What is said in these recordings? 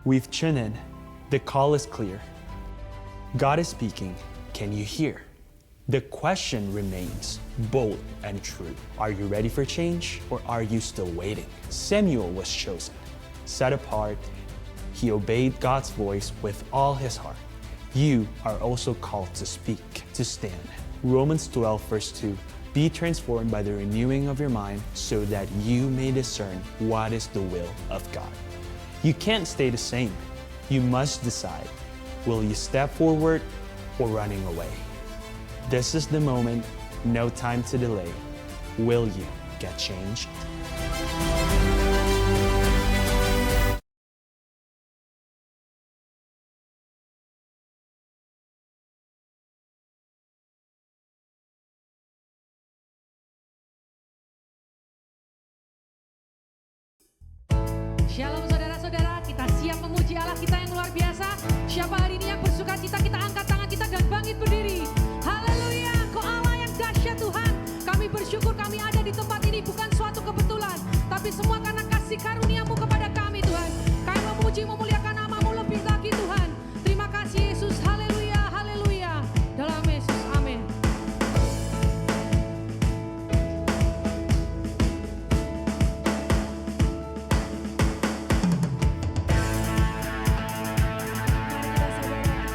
We've tuned in. The call is clear. God is speaking. Can you hear? The question remains bold and true. Are you ready for change, or are you still waiting? Samuel was chosen, set apart. He obeyed God's voice with all his heart. You are also called to speak, to stand. Romans 12 verse 2. Be transformed by the renewing of your mind so that you may discern what is the will of God. You can't stay the same. You must decide. Will you step forward or running away? This is the moment, no time to delay. Will you get changed? Shalom saudara-saudara, kita siap memuji Allah kita yang luar biasa. Siapa hari ini yang bersuka cita, kita angkat tangan kita dan bangkit berdiri. Haleluya, Engkau Allah yang dahsyat Tuhan. Kami bersyukur kami ada di tempat ini bukan suatu kebetulan, tapi semua karena kasih karunia-Mu kepada kami Tuhan. Kami memuji memuliakan nama-Mu lebih lagi Tuhan. Terima kasih Yesus, haleluya, haleluya. Dalam Yesus, amin. Mari kita saudara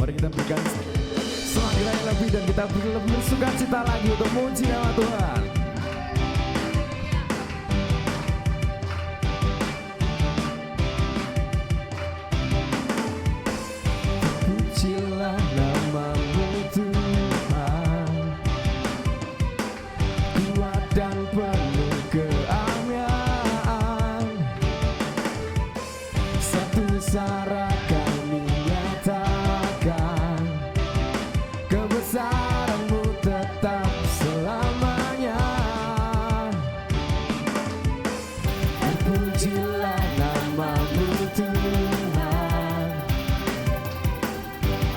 Mari kita berikan semangat yang lebih dan kita lebih bersukacita lagi untuk memuji nama Tuhan. Pujilah namamu Tuhan, kuat dan penuh keahlian. Satu cara kami nyatakan, kebesaran-Mu tetap selamanya. Terpujilah namamu Tuhan,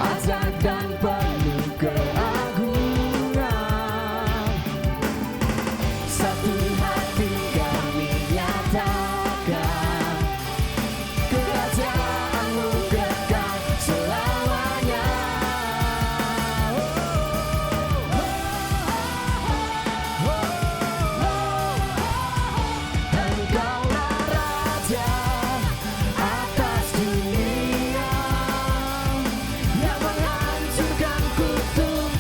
ajaib dan penuh keagungan. Satu hati kami nyatakan, kerajaan-Mu kekal selamanya. Engkaulah Raja atas dunia, yang menghancurkan kutuk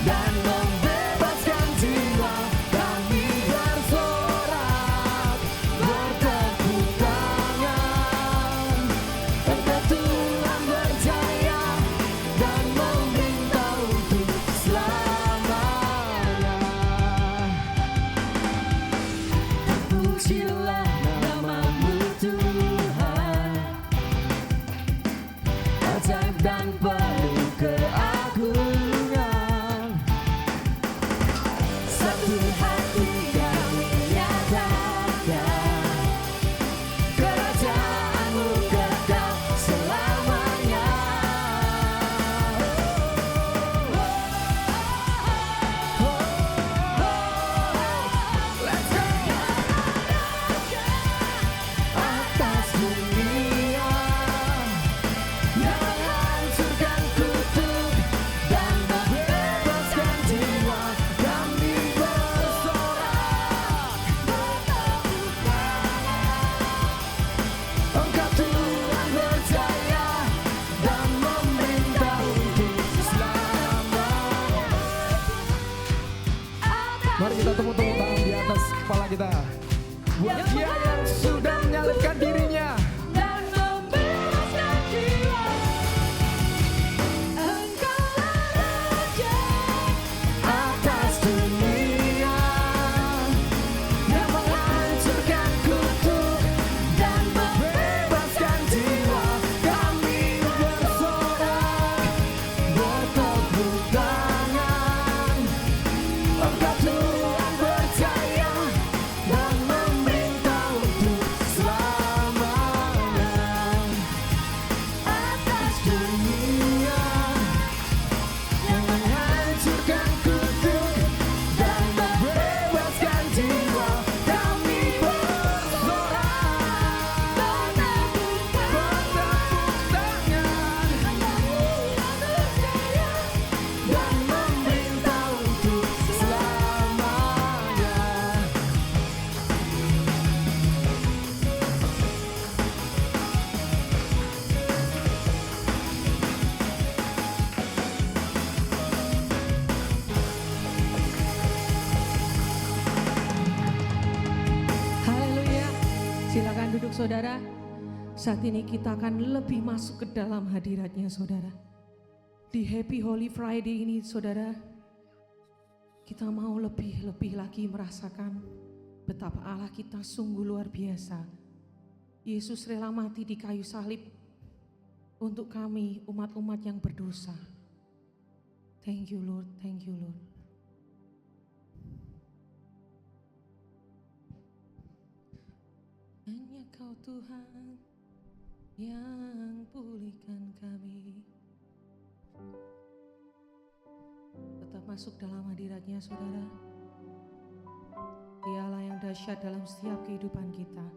dan membebaskan jiwa. Kami bersorak, bertepuk tangan. Engkau Tuhan berjaya dan memerintah untuk selamanya. Terpujilah namamu Tuhan, ajaib dan penuh keagungan. Satu hati kami nyatakan, kerajaan-Mu kekal selamanya. Let's go! Atas dunia, yang menghancurkan kutuk dan membebaskan jiwa. Kami bersorak, bertepuk tangan. Engkau Tuhan berjaya dan memerintah untuk selamanya. Mari kita tepuk tangan di atas kepala kita buat Dia yang sudah menyalibkan dirinya dan membebaskan jiwa. Engkaulah Raja atas dunia, yang menghancurkan kutuk dan membebaskan jiwa. Kami bersorak, bertepuk tangan. Engkau Tuhan berjaya dan memerintah untuk selamanya. Atas dunia, yang menghancurkan kutuk dan membebaskan jiwa. Kami bersorak, bertepuk tangan. Dan memerintah untuk selamanya. Haleluya. Silakan duduk saudara. Saat ini kita akan lebih masuk ke dalam hadiratnya saudara. Di Happy Holy Friday ini saudara, kita mau lebih lagi merasakan betapa Allah kita sungguh luar biasa. Yesus rela mati di kayu salib untuk kami umat-umat yang berdosa. Thank you Lord, thank you Lord. Hanya Kau Tuhan yang pulihkan kami. Tetap masuk dalam hadiratnya saudara. Dialah yang dahsyat dalam setiap kehidupan kita.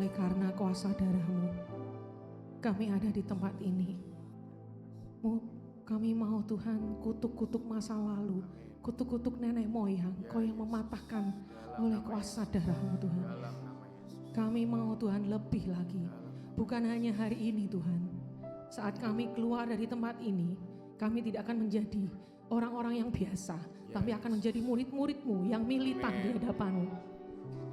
oleh karena kuasa darah-Mu, kami ada di tempat ini. Kami mau Tuhan, kutuk-kutuk masa lalu, kutuk-kutuk nenek moyang, Kau yang mematahkan oleh kuasa darah-Mu Tuhan. Kami mau Tuhan lebih lagi, bukan hanya hari ini Tuhan. Saat kami keluar dari tempat ini, kami tidak akan menjadi orang-orang yang biasa, tapi akan menjadi murid-murid-Mu yang militan di hadapan-Mu.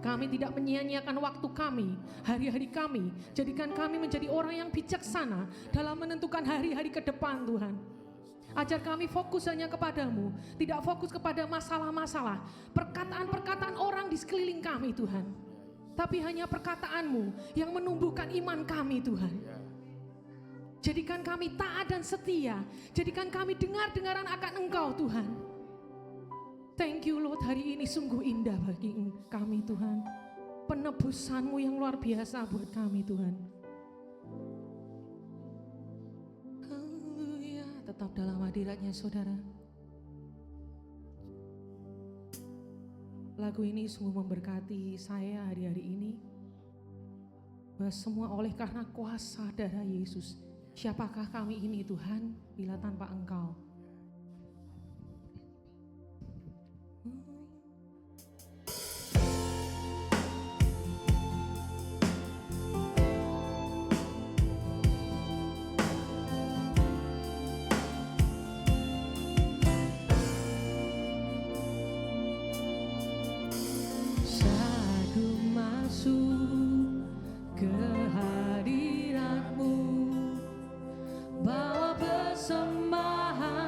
Kami tidak menyia-nyiakan waktu kami, hari-hari kami. Jadikan kami menjadi orang yang bijaksana dalam menentukan hari-hari ke depan Tuhan. Ajar kami fokus hanya kepadamu, tidak fokus kepada masalah-masalah, perkataan-perkataan orang di sekeliling kami Tuhan. Tapi hanya perkataan-Mu yang menumbuhkan iman kami Tuhan. Jadikan kami taat dan setia, jadikan kami dengar-dengaran akan Engkau Tuhan. Thank you Lord, hari ini sungguh indah bagi kami Tuhan. Penebusan-Mu yang luar biasa buat kami Tuhan. Haleluya, tetap dalam hadirat-Nya saudara. Lagu ini sungguh memberkati saya hari-hari ini. Bahwa semua oleh karena kuasa darah Yesus. Siapakah kami ini Tuhan bila tanpa Engkau? Bawa persembahan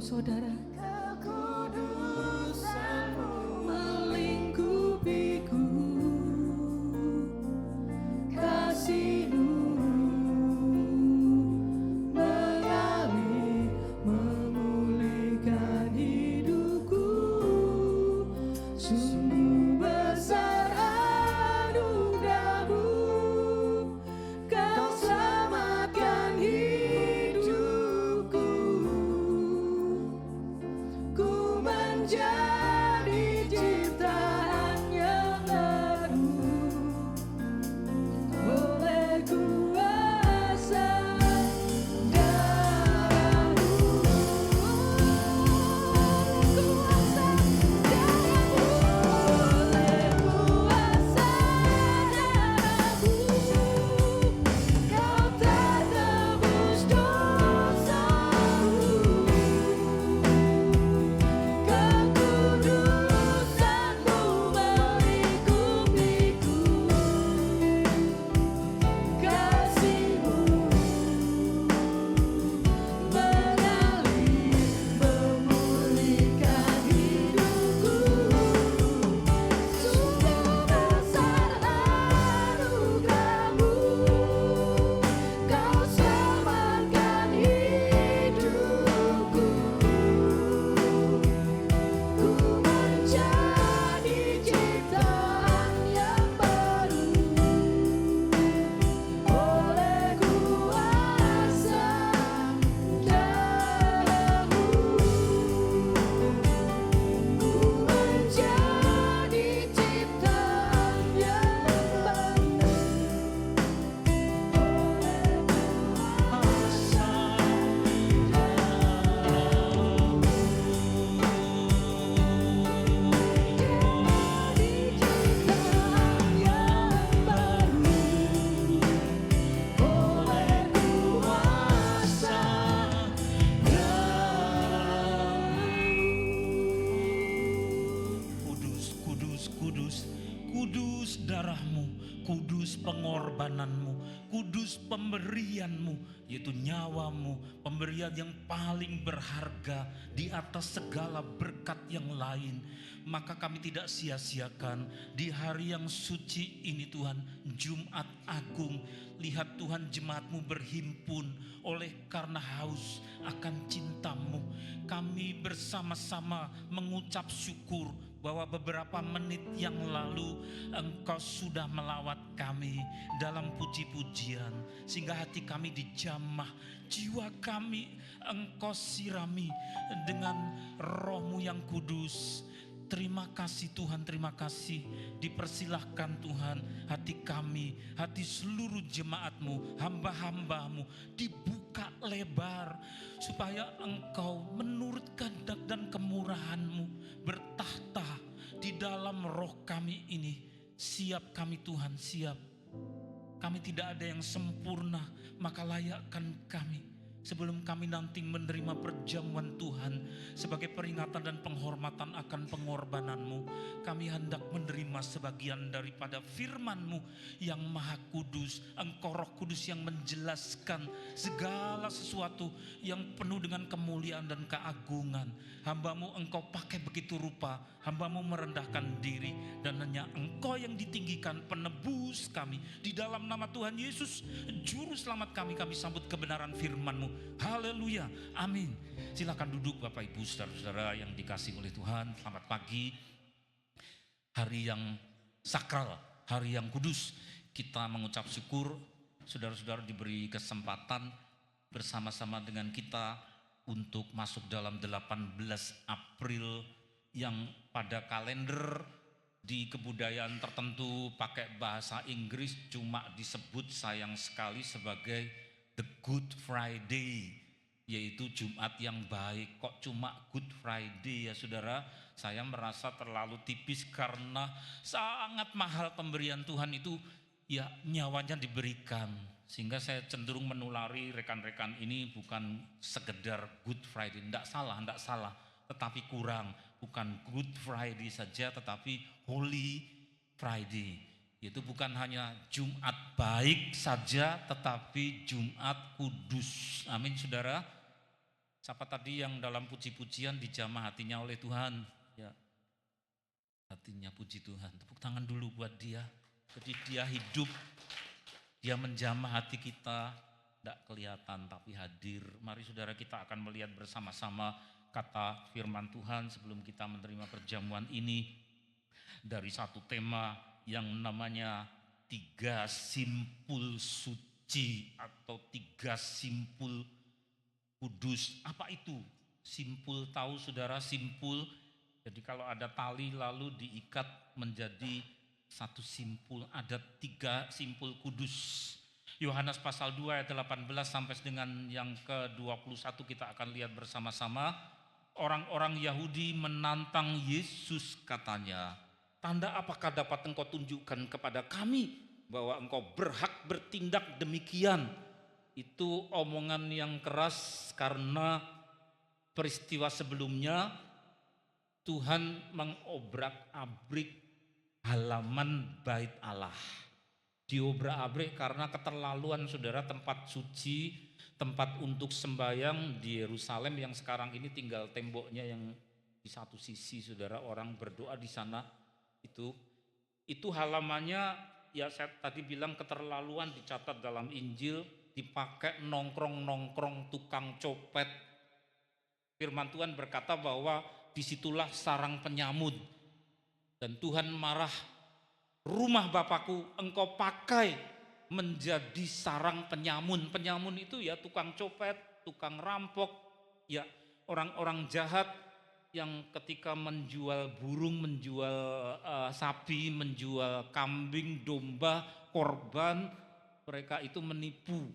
saudara. Kekudusanmu Melingkupiku, kasih-Mu mengalir, memulihkan hidupku. Sungguh besar anugerah-Mu, Kau selamatkan hidupku. Ku menjadi ciptaan yang baru oleh kuasa darah-Mu. Kuasa darah-Mu, oleh kuasa darah-Mu, Kau telah tebus dosaku. Kekudusan-Mu melingkupiku, kasih-Mu mengalir, memulihkan hidupku. Sungguh besar anugerah-Mu, Kau selamatkan hidupku. Ku menjadi ciptaan yang baru oleh kuasa darah-Mu. Ku menjadi ciptaan yang baru oleh kuasa Kudus, kudus, kudus, kudus darah-Mu, kudus pengorbanan-Mu, kudus pemberian-Mu, yaitu nyawa-Mu, pemberian yang paling berharga di atas segala berkat yang lain. Maka kami tidak sia-siakan di hari yang suci ini Tuhan, Jumat Agung. Lihat Tuhan, jemaat-Mu berhimpun oleh karena haus akan cinta-Mu. Kami bersama-sama mengucap syukur bahwa beberapa menit yang lalu Engkau sudah melawat kami dalam puji-pujian, sehingga hati kami dijamah, jiwa kami Engkau sirami dengan Roh-Mu yang kudus. Terima kasih Tuhan, terima kasih. Dipersilahkan Tuhan, hati kami, hati seluruh jemaat-Mu, hamba-hamba-Mu dibuka lebar, supaya Engkau menurut kehendak dan kemurahan-Mu bertahta di dalam roh kami ini. Siap kami Tuhan, siap. Kami tidak ada yang sempurna, maka layakkan kami. Sebelum kami nanti menerima perjamuan Tuhan sebagai peringatan dan penghormatan akan pengorbanan-Mu, kami hendak menerima sebagian daripada firman-Mu yang maha kudus. Engkau Roh Kudus yang menjelaskan segala sesuatu yang penuh dengan kemuliaan dan keagungan. Hamba-Mu Engkau pakai begitu rupa, hamba-Mu merendahkan diri, dan hanya Engkau yang ditinggikan, penebus kami. Di dalam nama Tuhan Yesus, Juru Selamat kami sambut kebenaran firman-Mu. Haleluya, amin. Silakan duduk Bapak Ibu saudara-saudara yang dikasihi oleh Tuhan. Selamat pagi. Hari yang sakral, hari yang kudus. Kita mengucap syukur saudara-saudara diberi kesempatan bersama-sama dengan kita untuk masuk dalam 18 April yang pada kalender di kebudayaan tertentu pakai bahasa Inggris cuma disebut sayang sekali sebagai The Good Friday, yaitu Jumat yang baik. Kok cuma Good Friday ya saudara? Saya merasa terlalu tipis karena sangat mahal pemberian Tuhan itu, ya nyawanya diberikan. Sehingga saya cenderung menulari rekan-rekan ini bukan sekedar Good Friday, enggak salah, tetapi kurang. Bukan Good Friday saja tetapi Holy Friday. Itu bukan hanya Jumat baik saja tetapi Jumat kudus. Amin saudara. Siapa tadi yang dalam puji-pujian dijamah hatinya oleh Tuhan? Ya, hatinya puji Tuhan. Tepuk tangan dulu buat dia. Jadi dia hidup, dia menjamah hati kita. Tidak kelihatan tapi hadir. Mari saudara, kita akan melihat bersama-sama kata firman Tuhan sebelum kita menerima perjamuan ini. Dari satu tema yang namanya 3 simpul suci atau 3 simpul kudus. Apa itu? Simpul, tahu saudara, simpul. Jadi kalau ada tali lalu diikat menjadi satu simpul. Ada 3 simpul kudus. Yohanes pasal 2 ayat 18 sampai dengan yang ke-21 kita akan lihat bersama-sama. Orang-orang Yahudi menantang Yesus, katanya, tanda apakah dapat engkau tunjukkan kepada kami bahwa engkau berhak bertindak demikian? Itu omongan yang keras karena peristiwa sebelumnya Tuhan mengobrak-abrik halaman bait Allah. Diobrak-abrik karena keterlaluan saudara, tempat suci, tempat untuk sembahyang di Yerusalem yang sekarang ini tinggal temboknya yang di satu sisi saudara, orang berdoa di sana. Itu halamannya, ya saya tadi bilang keterlaluan, dicatat dalam Injil, dipakai nongkrong-nongkrong tukang copet. Firman Tuhan berkata bahwa disitulah sarang penyamud. Dan Tuhan marah, rumah Bapakku engkau pakai menjadi sarang penyamun. Penyamun itu ya tukang copet, tukang rampok, ya orang-orang jahat yang ketika menjual burung, menjual sapi, menjual kambing, domba, korban, mereka itu menipu.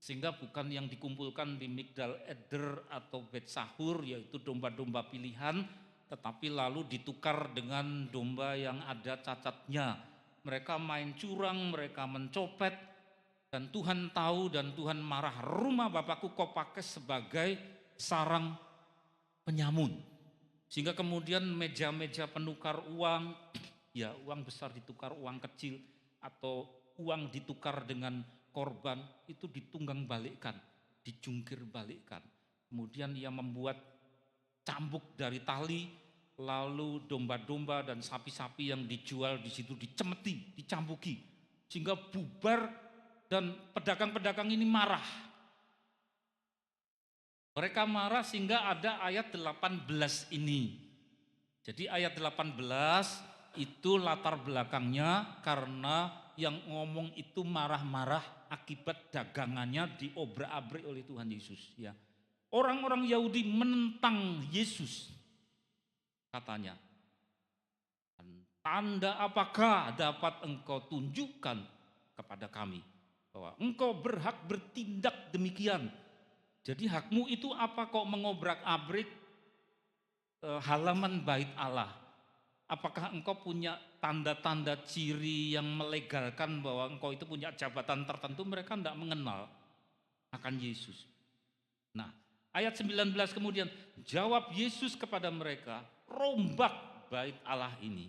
Sehingga bukan yang dikumpulkan di Migdal Eder atau Bet Sahur, yaitu domba-domba pilihan, tetapi lalu ditukar dengan domba yang ada cacatnya. Mereka main curang, mereka mencopet, dan Tuhan tahu dan Tuhan marah. Rumah Bapakku kau pakai sebagai sarang penyamun. Sehingga kemudian meja-meja penukar uang, ya uang besar ditukar uang kecil, atau uang ditukar dengan korban, itu ditunggang balikkan, dijungkir balikkan. Kemudian ia membuat cambuk dari tali, lalu domba-domba dan sapi-sapi yang dijual di situ dicemeti, dicambuki, sehingga bubar dan pedagang-pedagang ini marah. Mereka marah sehingga ada ayat 18 ini. Jadi ayat 18 itu latar belakangnya karena yang ngomong itu marah-marah akibat dagangannya diobrak-abrik oleh Tuhan Yesus. Ya, orang-orang Yahudi menentang Yesus, katanya, tanda apakah dapat engkau tunjukkan kepada kami bahwa engkau berhak bertindak demikian? Jadi hakmu itu apa kok mengobrak-abrik halaman bait Allah? Apakah engkau punya tanda-tanda ciri yang melegalkan bahwa engkau itu punya jabatan tertentu? Mereka tidak mengenal akan Yesus. Nah, ayat 19 kemudian, jawab Yesus kepada mereka, rombak bait Allah ini,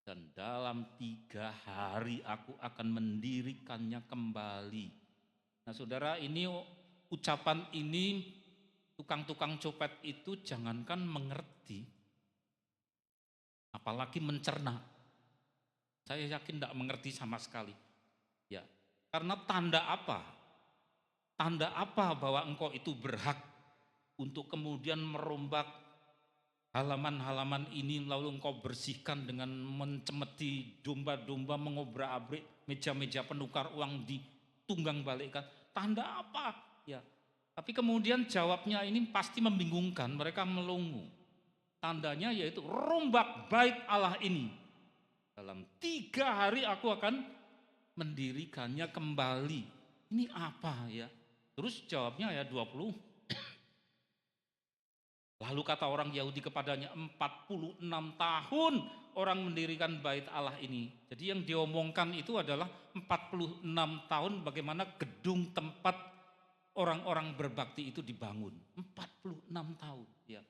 dan dalam 3 hari aku akan mendirikannya kembali. Nah saudara, ini ucapan ini tukang-tukang copet itu jangankan mengerti, apalagi mencerna. Saya yakin tidak mengerti sama sekali. Ya, karena tanda apa? Tanda apa bahwa engkau itu berhak untuk kemudian merombak halaman-halaman ini, lalu engkau bersihkan dengan mencemeti domba-domba, mengobrak-abrik meja-meja penukar uang, ditunggang balikkan. Tanda apa? Ya. Tapi kemudian jawabnya ini pasti membingungkan, mereka melongo. Tandanya yaitu rombak bait Allah ini. Dalam 3 hari aku akan mendirikannya kembali. Ini apa ya? Terus jawabnya ayat 20. Lalu kata orang Yahudi kepadanya, 46 tahun orang mendirikan bait Allah ini. Jadi yang diomongkan itu adalah 46 tahun bagaimana gedung tempat orang-orang berbakti itu dibangun. 46 tahun ya.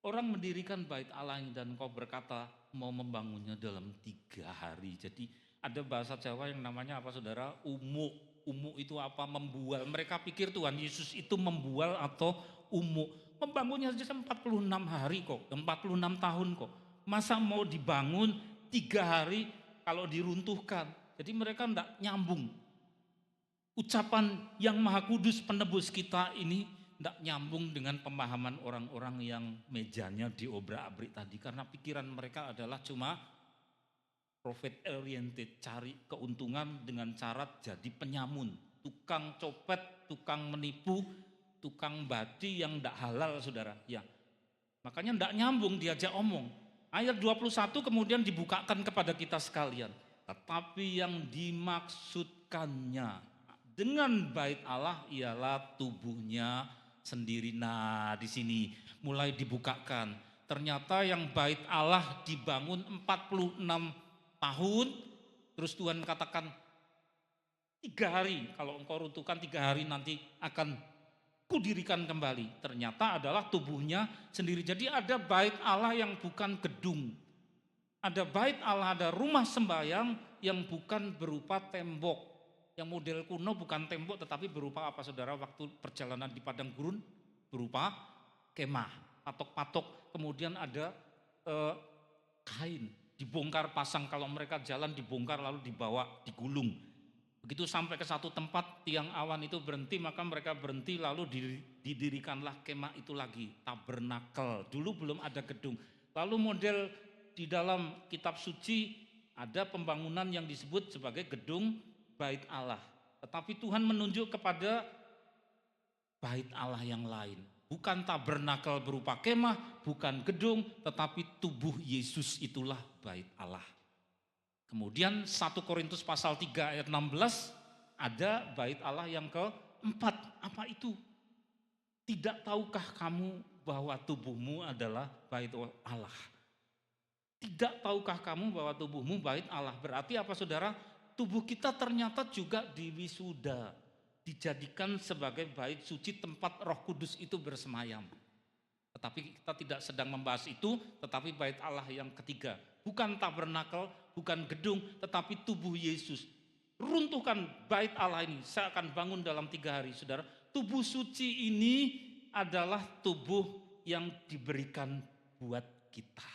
Orang mendirikan bait Allah ini dan kau berkata mau membangunnya dalam 3 hari. Jadi ada bahasa Jawa yang namanya apa saudara? Umuk. Umu itu apa? Membual. Mereka pikir Tuhan Yesus itu membual atau umu. Membangunnya saja 46 hari kok, 46 tahun kok. Masa mau dibangun 3 hari kalau diruntuhkan? Jadi mereka tidak nyambung. Ucapan yang Maha Kudus penebus kita ini tidak nyambung dengan pemahaman orang-orang yang mejanya diobrak-abrik tadi. Karena pikiran mereka adalah cuma profit oriented, cari keuntungan dengan cara jadi penyamun, tukang copet, tukang menipu, tukang badi yang tidak halal, saudara. Ya, makanya tidak nyambung diajak omong. Ayat 21 kemudian dibukakan kepada kita sekalian. Tetapi yang dimaksudkannya dengan bait Allah ialah tubuhnya sendiri. Nah, di sini mulai dibukakan. Ternyata yang bait Allah dibangun 46 tahun, terus Tuhan katakan 3 hari, kalau engkau runtuhkan 3 hari nanti akan kudirikan kembali. Ternyata adalah tubuhnya sendiri. Jadi ada bait Allah yang bukan gedung, ada bait Allah, ada rumah sembahyang yang bukan berupa tembok, yang model kuno, bukan tembok tetapi berupa apa, saudara? Waktu perjalanan di padang gurun berupa kemah, patok-patok, kemudian ada kain dibongkar pasang, kalau mereka jalan dibongkar lalu dibawa, digulung. Begitu sampai ke satu tempat tiang awan itu berhenti, maka mereka berhenti lalu didirikanlah kemah itu lagi, tabernakel. Dulu belum ada gedung. Lalu model di dalam kitab suci ada pembangunan yang disebut sebagai gedung bait Allah. Tetapi Tuhan menunjuk kepada bait Allah yang lain. Bukan tabernakel berupa kemah, bukan gedung, tetapi tubuh Yesus itulah bait Allah. Kemudian 1 Korintus pasal 3 ayat 16 ada bait Allah yang keempat. Apa itu? Tidak tahukah kamu bahwa tubuhmu adalah bait Allah? Tidak tahukah kamu bahwa tubuhmu bait Allah? Berarti apa, saudara? Tubuh kita ternyata juga diwisuda, dijadikan sebagai bait suci tempat Roh Kudus itu bersemayam. Tetapi kita tidak sedang membahas itu, tetapi bait Allah yang ketiga. Bukan tabernakel, bukan gedung, tetapi tubuh Yesus. Runtuhkan bait Allah ini, saya akan bangun dalam 3 hari, saudara. Tubuh suci ini adalah tubuh yang diberikan buat kita.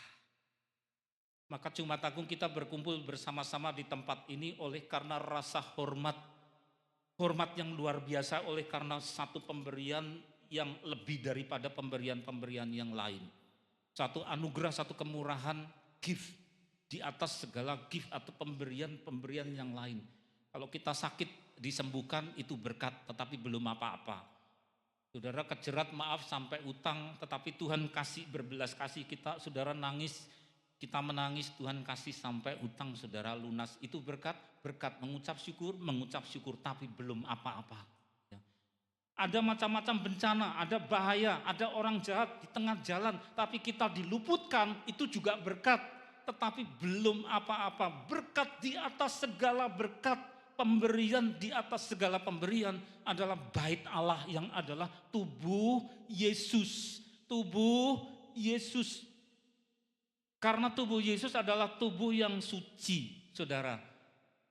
Maka Jumat Agung kita berkumpul bersama-sama di tempat ini oleh karena rasa hormat yang luar biasa, oleh karena satu pemberian yang lebih daripada pemberian-pemberian yang lain. Satu anugerah, satu kemurahan, gift di atas segala gift atau pemberian-pemberian yang lain. Kalau kita sakit disembuhkan itu berkat, tetapi belum apa-apa. Saudara kejerat maaf sampai utang, tetapi Tuhan kasih berbelas kasih kita, saudara nangis, kita menangis, Tuhan kasih sampai utang saudara lunas. Itu berkat, mengucap syukur, tapi belum apa-apa. Ya. Ada macam-macam bencana, ada bahaya, ada orang jahat di tengah jalan, tapi kita diluputkan, itu juga berkat. Tetapi belum apa-apa. Berkat di atas segala berkat, pemberian di atas segala pemberian adalah bait Allah yang adalah tubuh Yesus. Tubuh Yesus. Karena tubuh Yesus adalah tubuh yang suci, saudara.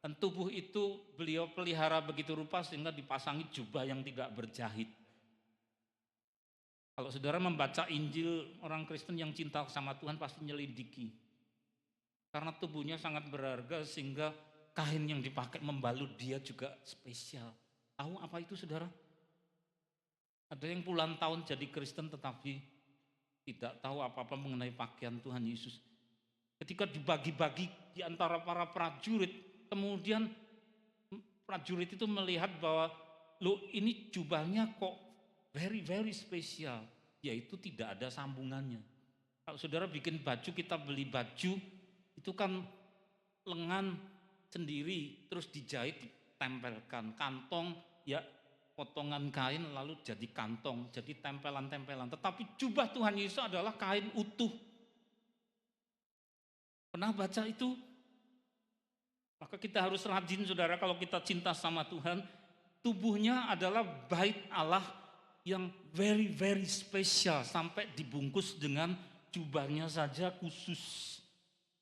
Dan tubuh itu beliau pelihara begitu rupa sehingga dipasangi jubah yang tidak berjahit. Kalau saudara membaca Injil, orang Kristen yang cinta sama Tuhan pasti nyelidiki. Karena tubuhnya sangat berharga sehingga kain yang dipakai membalut dia juga spesial. Tahu apa itu, saudara? Ada yang puluhan tahun jadi Kristen tetapi tidak tahu apa-apa mengenai pakaian Tuhan Yesus. Ketika dibagi-bagi di antara para prajurit, kemudian prajurit itu melihat bahwa loh ini jubahnya kok very very spesial, yaitu tidak ada sambungannya. Kalau saudara bikin baju, kita beli baju, itu kan lengan sendiri, terus dijahit, ditempelkan, kantong ya potongan kain lalu jadi kantong, jadi tempelan-tempelan. Tetapi jubah Tuhan Yesus adalah kain utuh. Pernah baca itu? Maka kita harus rajin, saudara, kalau kita cinta sama Tuhan. Tubuhnya adalah bait Allah yang very very spesial, sampai dibungkus dengan jubahnya saja khusus.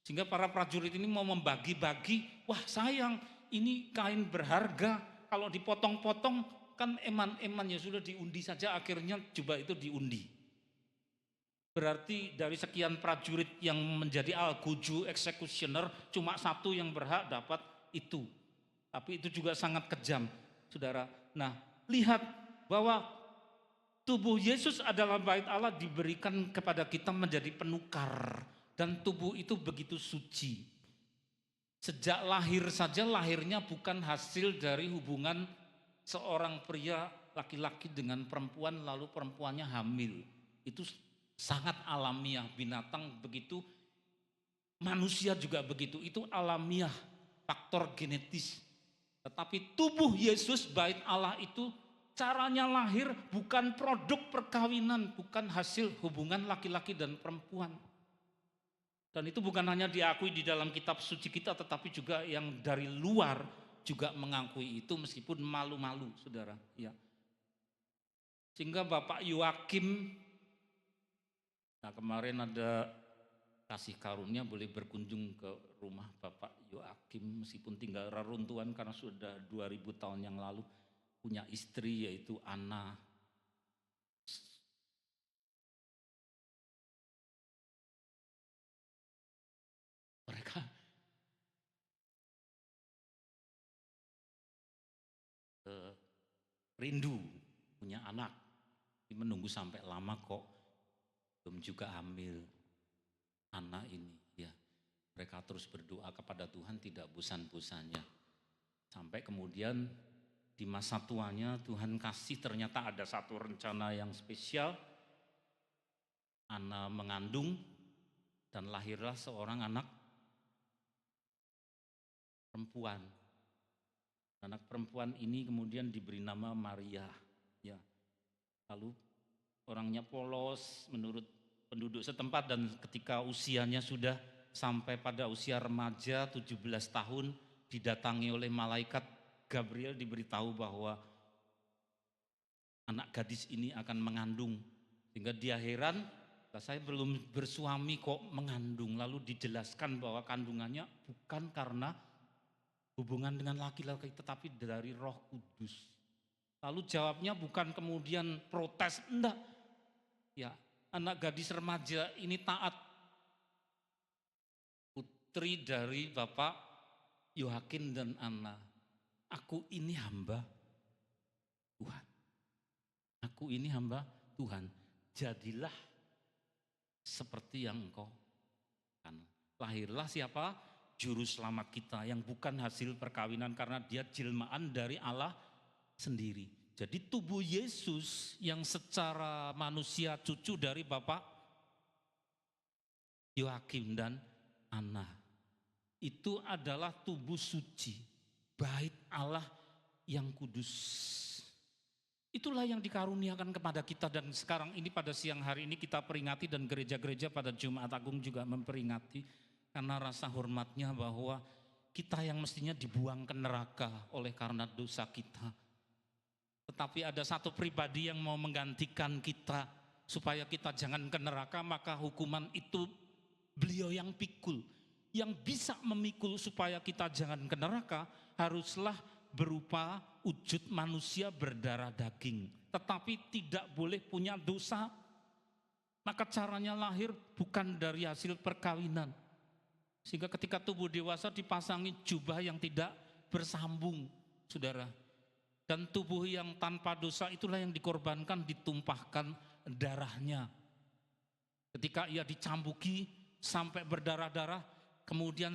Sehingga para prajurit ini mau membagi-bagi, wah sayang, ini kain berharga, kalau dipotong-potong kan eman-eman ya sudah diundi saja, akhirnya jubah itu diundi. Berarti dari sekian prajurit yang menjadi algojo executioner, cuma satu yang berhak dapat itu. Tapi itu juga sangat kejam, saudara. Nah, lihat bahwa tubuh Yesus adalah bait Allah diberikan kepada kita menjadi penukar. Dan tubuh itu begitu suci. Sejak lahir saja, lahirnya bukan hasil dari hubungan seorang pria laki-laki dengan perempuan lalu perempuannya hamil. Itu sangat alamiah, binatang begitu, manusia juga begitu, itu alamiah, faktor genetis. Tetapi tubuh Yesus bait Allah itu caranya lahir bukan produk perkawinan, bukan hasil hubungan laki-laki dan perempuan. Dan itu bukan hanya diakui di dalam kitab suci kita, tetapi juga yang dari luar juga mengakui itu meskipun malu-malu, saudara. Ya. Sehingga Bapak Yoakim, nah kemarin ada kasih karunia boleh berkunjung ke rumah Bapak Yoakim meskipun tinggal reruntuhan karena sudah 2000 tahun yang lalu, punya istri yaitu Ana. Mereka rindu punya anak, menunggu sampai lama kok belum juga hamil anak ini. Ya, mereka terus berdoa kepada Tuhan tidak bosan-bosannya. Sampai kemudian di masa tuanya Tuhan kasih, ternyata ada satu rencana yang spesial. Ana mengandung dan lahirlah seorang anak perempuan. Anak perempuan ini kemudian diberi nama Maria. Ya. Lalu orangnya polos menurut penduduk setempat, dan ketika usianya sudah sampai pada usia remaja 17 tahun didatangi oleh malaikat Gabriel, diberitahu bahwa anak gadis ini akan mengandung. Sehingga dia heran, saya belum bersuami kok mengandung. Lalu dijelaskan bahwa kandungannya bukan karena hubungan dengan laki-laki tetapi dari Roh Kudus. Lalu jawabnya bukan kemudian protes, enggak. Ya, anak gadis remaja ini taat. Putri dari Bapak Yoakim dan Ana. Aku ini hamba Tuhan. Aku ini hamba Tuhan. Jadilah seperti yang engkau kan. Lahirlah siapa? Juru selamat kita yang bukan hasil perkawinan karena dia jelmaan dari Allah sendiri. Jadi tubuh Yesus yang secara manusia cucu dari Bapak Yoakim dan Ana, itu adalah tubuh suci, bait Allah yang kudus. Itulah yang dikaruniakan kepada kita, dan sekarang ini pada siang hari ini kita peringati, dan gereja-gereja pada Jumat Agung juga memperingati. Karena rasa hormatnya bahwa kita yang mestinya dibuang ke neraka oleh karena dosa kita. Tetapi ada satu pribadi yang mau menggantikan kita supaya kita jangan ke neraka, maka hukuman itu beliau yang pikul. Yang bisa memikul supaya kita jangan ke neraka haruslah berupa wujud manusia berdarah daging. Tetapi tidak boleh punya dosa. Maka caranya lahir bukan dari hasil perkawinan. Sehingga ketika tubuh dewasa dipasangi jubah yang tidak bersambung, saudara. Dan tubuh yang tanpa dosa itulah yang dikorbankan, ditumpahkan darahnya. Ketika ia dicambuki sampai berdarah-darah, kemudian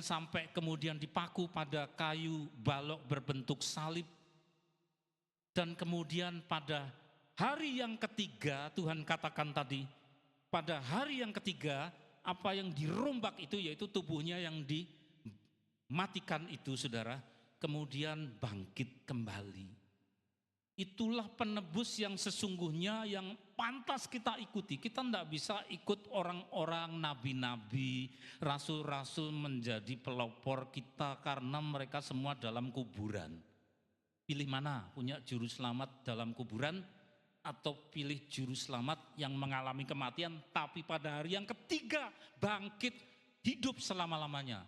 dipaku pada kayu balok berbentuk salib. Dan kemudian pada hari yang ketiga, Tuhan katakan tadi, pada hari yang ketiga, apa yang dirombak itu yaitu tubuhnya yang dimatikan itu, saudara, kemudian bangkit kembali. Itulah penebus yang sesungguhnya yang pantas kita ikuti. Kita tidak bisa ikut orang-orang, nabi-nabi, rasul-rasul menjadi pelopor kita karena mereka semua dalam kuburan. Pilih mana? Punya juru selamat dalam kuburan, atau pilih juru selamat yang mengalami kematian tapi pada hari yang ketiga bangkit hidup selama-lamanya.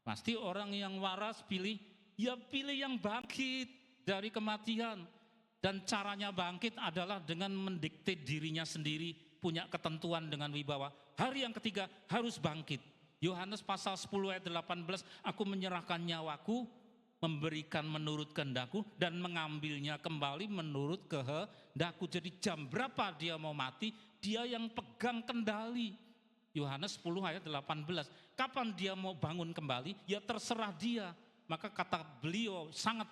Pasti orang yang waras pilih yang bangkit dari kematian. Dan caranya bangkit adalah dengan mendikte dirinya sendiri, punya ketentuan dengan wibawa. Hari yang ketiga harus bangkit. Yohanes pasal 10 ayat 18, aku menyerahkan nyawaku, memberikan menurut kehendakku, dan mengambilnya kembali menurut kehendakku. Jadi jam berapa dia mau mati, dia yang pegang kendali. Yohanes 10 ayat 18. Kapan dia mau bangun kembali, ya terserah dia. Maka kata beliau sangat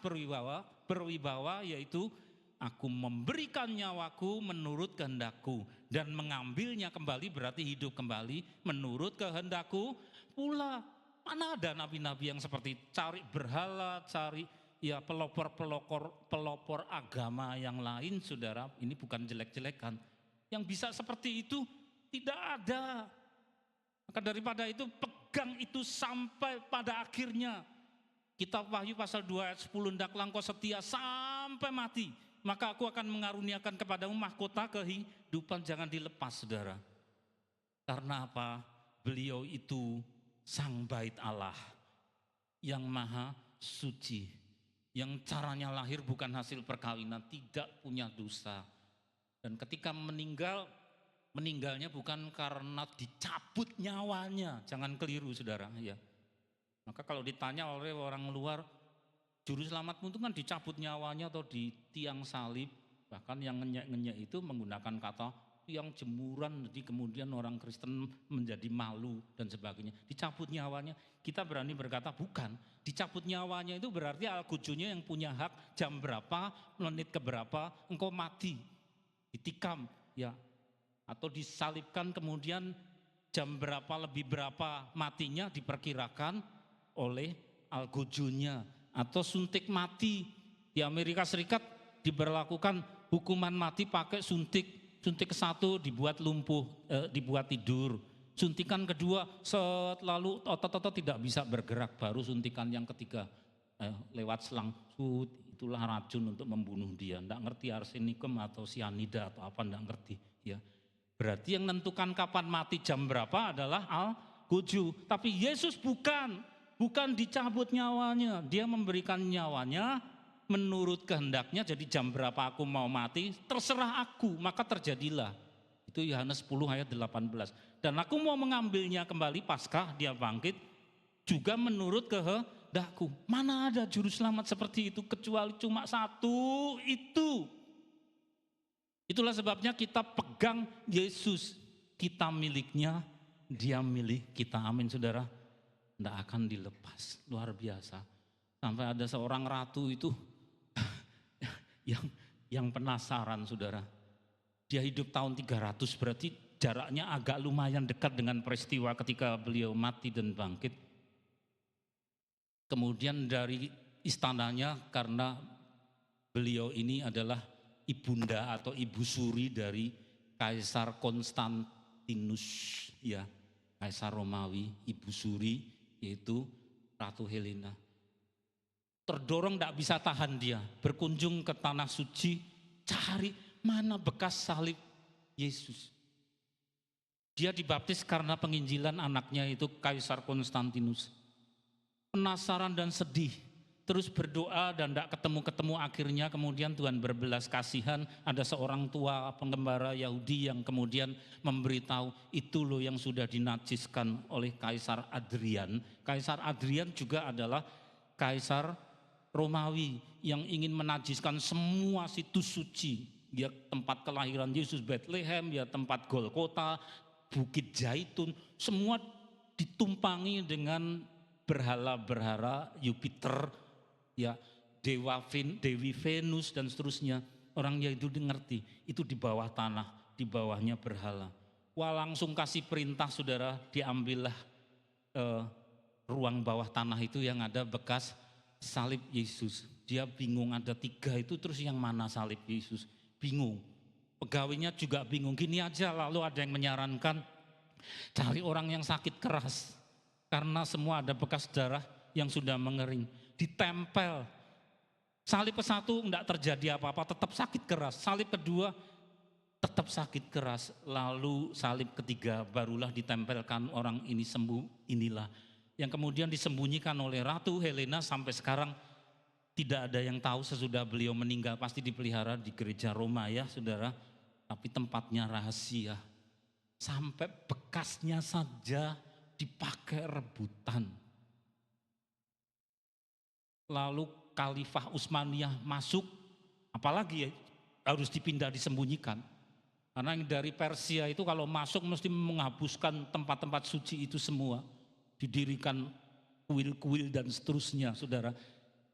berwibawa yaitu aku memberikan nyawaku menurut kehendakku, dan mengambilnya kembali berarti hidup kembali menurut kehendakku pula. Mana ada nabi-nabi yang seperti cari berhala, cari ya pelopor agama yang lain, saudara. Ini bukan jelek-jelekan. Yang bisa seperti itu tidak ada. Maka daripada itu pegang itu sampai pada akhirnya. Kitab Wahyu pasal 2 ayat 10, hendaklah engkau setia sampai mati, maka aku akan mengaruniakan kepadamu mahkota kehidupan. Jangan dilepas, saudara. Karena apa? Beliau itu Sang Bait Allah yang maha suci, yang caranya lahir bukan hasil perkawinan, tidak punya dosa. Dan ketika meninggalnya bukan karena dicabut nyawanya. Jangan keliru, saudara, ya. Maka kalau ditanya oleh orang luar, juru selamatmu itu kan dicabut nyawanya atau di tiang salib. Bahkan yang ngenyek-ngenyek itu menggunakan kata tiang jemuran, jadi kemudian orang Kristen menjadi malu dan sebagainya. Dicabut nyawanya, kita berani berkata bukan. Dicabut nyawanya itu berarti Al-Qujunya yang punya hak jam berapa, menit keberapa engkau mati. Ditikam, ya. Atau disalibkan kemudian jam berapa lebih berapa matinya diperkirakan oleh Al-Qujunya. Atau suntik mati. Di Amerika Serikat diberlakukan hukuman mati pakai suntik. Suntik ke-1 dibuat lumpuh, dibuat tidur. Suntikan kedua lalu otot-otot tidak bisa bergerak. Baru suntikan yang ketiga lewat selang. Itulah racun untuk membunuh dia. Tidak ngerti arsenikum atau sianida atau apa, tidak ngerti. Ya. Berarti yang menentukan kapan mati jam berapa adalah Al-Quju. Tapi Yesus bukan dicabut nyawanya. Dia memberikan nyawanya menurut kehendaknya. Jadi jam berapa aku mau mati, terserah aku, maka terjadilah. Itu Yohanes 10 ayat 18. Dan aku mau mengambilnya kembali Paskah, dia bangkit, juga menurut kehendakku. Mana ada juru selamat seperti itu, kecuali cuma satu itu. Itulah sebabnya kita pegang Yesus. Kita miliknya, dia milik kita. Amin, saudara. Tidak akan dilepas, luar biasa. Sampai ada seorang ratu itu yang penasaran, saudara. Dia hidup tahun 300, berarti jaraknya agak lumayan dekat dengan peristiwa ketika beliau mati dan bangkit. Kemudian dari istananya, karena beliau ini adalah ibunda atau ibu suri dari Kaisar Konstantinus, ya, Kaisar Romawi, ibu suri yaitu Ratu Helena. Terdorong tidak bisa tahan dia, berkunjung ke tanah suci, cari mana bekas salib Yesus. Dia dibaptis karena penginjilan anaknya itu Kaisar Konstantinus. Penasaran dan sedih, terus berdoa dan tidak ketemu-ketemu. Akhirnya kemudian Tuhan berbelas kasihan, ada seorang tua penggembara Yahudi yang kemudian memberitahu, itu loh yang sudah dinajiskan oleh Kaisar Adrian. Kaisar Adrian juga adalah Kaisar Romawi yang ingin menajiskan semua situs suci. Ya, tempat kelahiran Yesus, Bethlehem, ya tempat Golgota, Bukit Zaitun, semua ditumpangi dengan berhala-berhala Jupiter, ya Dewi Venus dan seterusnya. Orang Yahudi ngerti itu di bawah tanah, di bawahnya berhala. Wah, langsung kasih perintah, saudara, diambillah ruang bawah tanah itu yang ada bekas salib Yesus. Dia bingung, ada 3 itu, terus yang mana salib Yesus? Bingung. Pegawainya juga bingung. Gini aja, lalu ada yang menyarankan cari orang yang sakit keras, karena semua ada bekas darah yang sudah mengering, ditempel. Salib ke-1 enggak terjadi apa-apa, tetap sakit keras. Salib kedua tetap sakit keras. Lalu salib ketiga barulah ditempelkan, orang ini sembuh. Inilah yang kemudian disembunyikan oleh Ratu Helena sampai sekarang. Tidak ada yang tahu sesudah beliau meninggal, pasti dipelihara di gereja Roma ya saudara. Tapi tempatnya rahasia. Sampai bekasnya saja dipakai rebutan. Lalu Khalifah Utsmaniyah masuk, apalagi ya harus dipindah disembunyikan. Karena yang dari Persia itu kalau masuk mesti menghapuskan tempat-tempat suci itu semua. Didirikan kuil-kuil dan seterusnya saudara.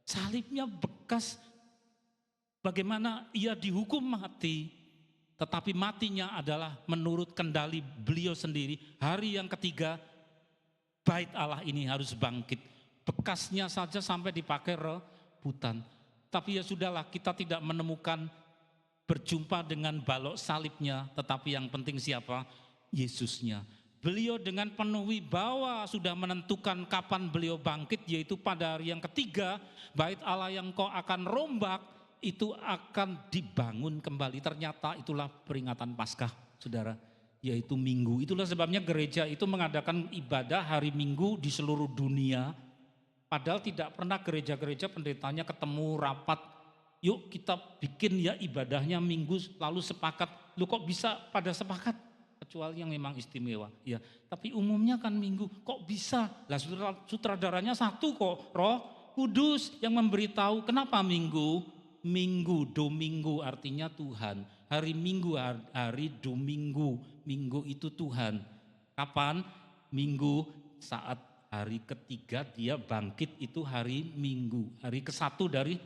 Salibnya bekas bagaimana ia dihukum mati. Tetapi matinya adalah menurut kendali beliau sendiri. Hari yang ketiga bait Allah ini harus bangkit. Bekasnya saja sampai dipakai rebutan. Tapi ya sudahlah, kita tidak menemukan berjumpa dengan balok salibnya. Tetapi yang penting siapa? Yesusnya. Beliau dengan penuh wibawa sudah menentukan kapan beliau bangkit, yaitu pada hari yang ketiga bait Allah yang kau akan rombak itu akan dibangun kembali. Ternyata itulah peringatan Paskah saudara, yaitu Minggu. Itulah sebabnya gereja itu mengadakan ibadah hari Minggu di seluruh dunia. Padahal tidak pernah gereja-gereja pendetanya ketemu rapat, yuk kita bikin ya ibadahnya Minggu lalu sepakat. Lu kok bisa pada sepakat? Kecuali yang memang istimewa ya, tapi umumnya kan Minggu. Kok bisa? Lah sutradaranya satu kok, Roh Kudus yang memberitahu. Kenapa Minggu? Minggu, Domingo artinya Tuhan. Hari Minggu, hari Domingo. Minggu itu Tuhan. Kapan? Minggu saat hari ketiga dia bangkit, itu hari Minggu. Hari ke-1 dari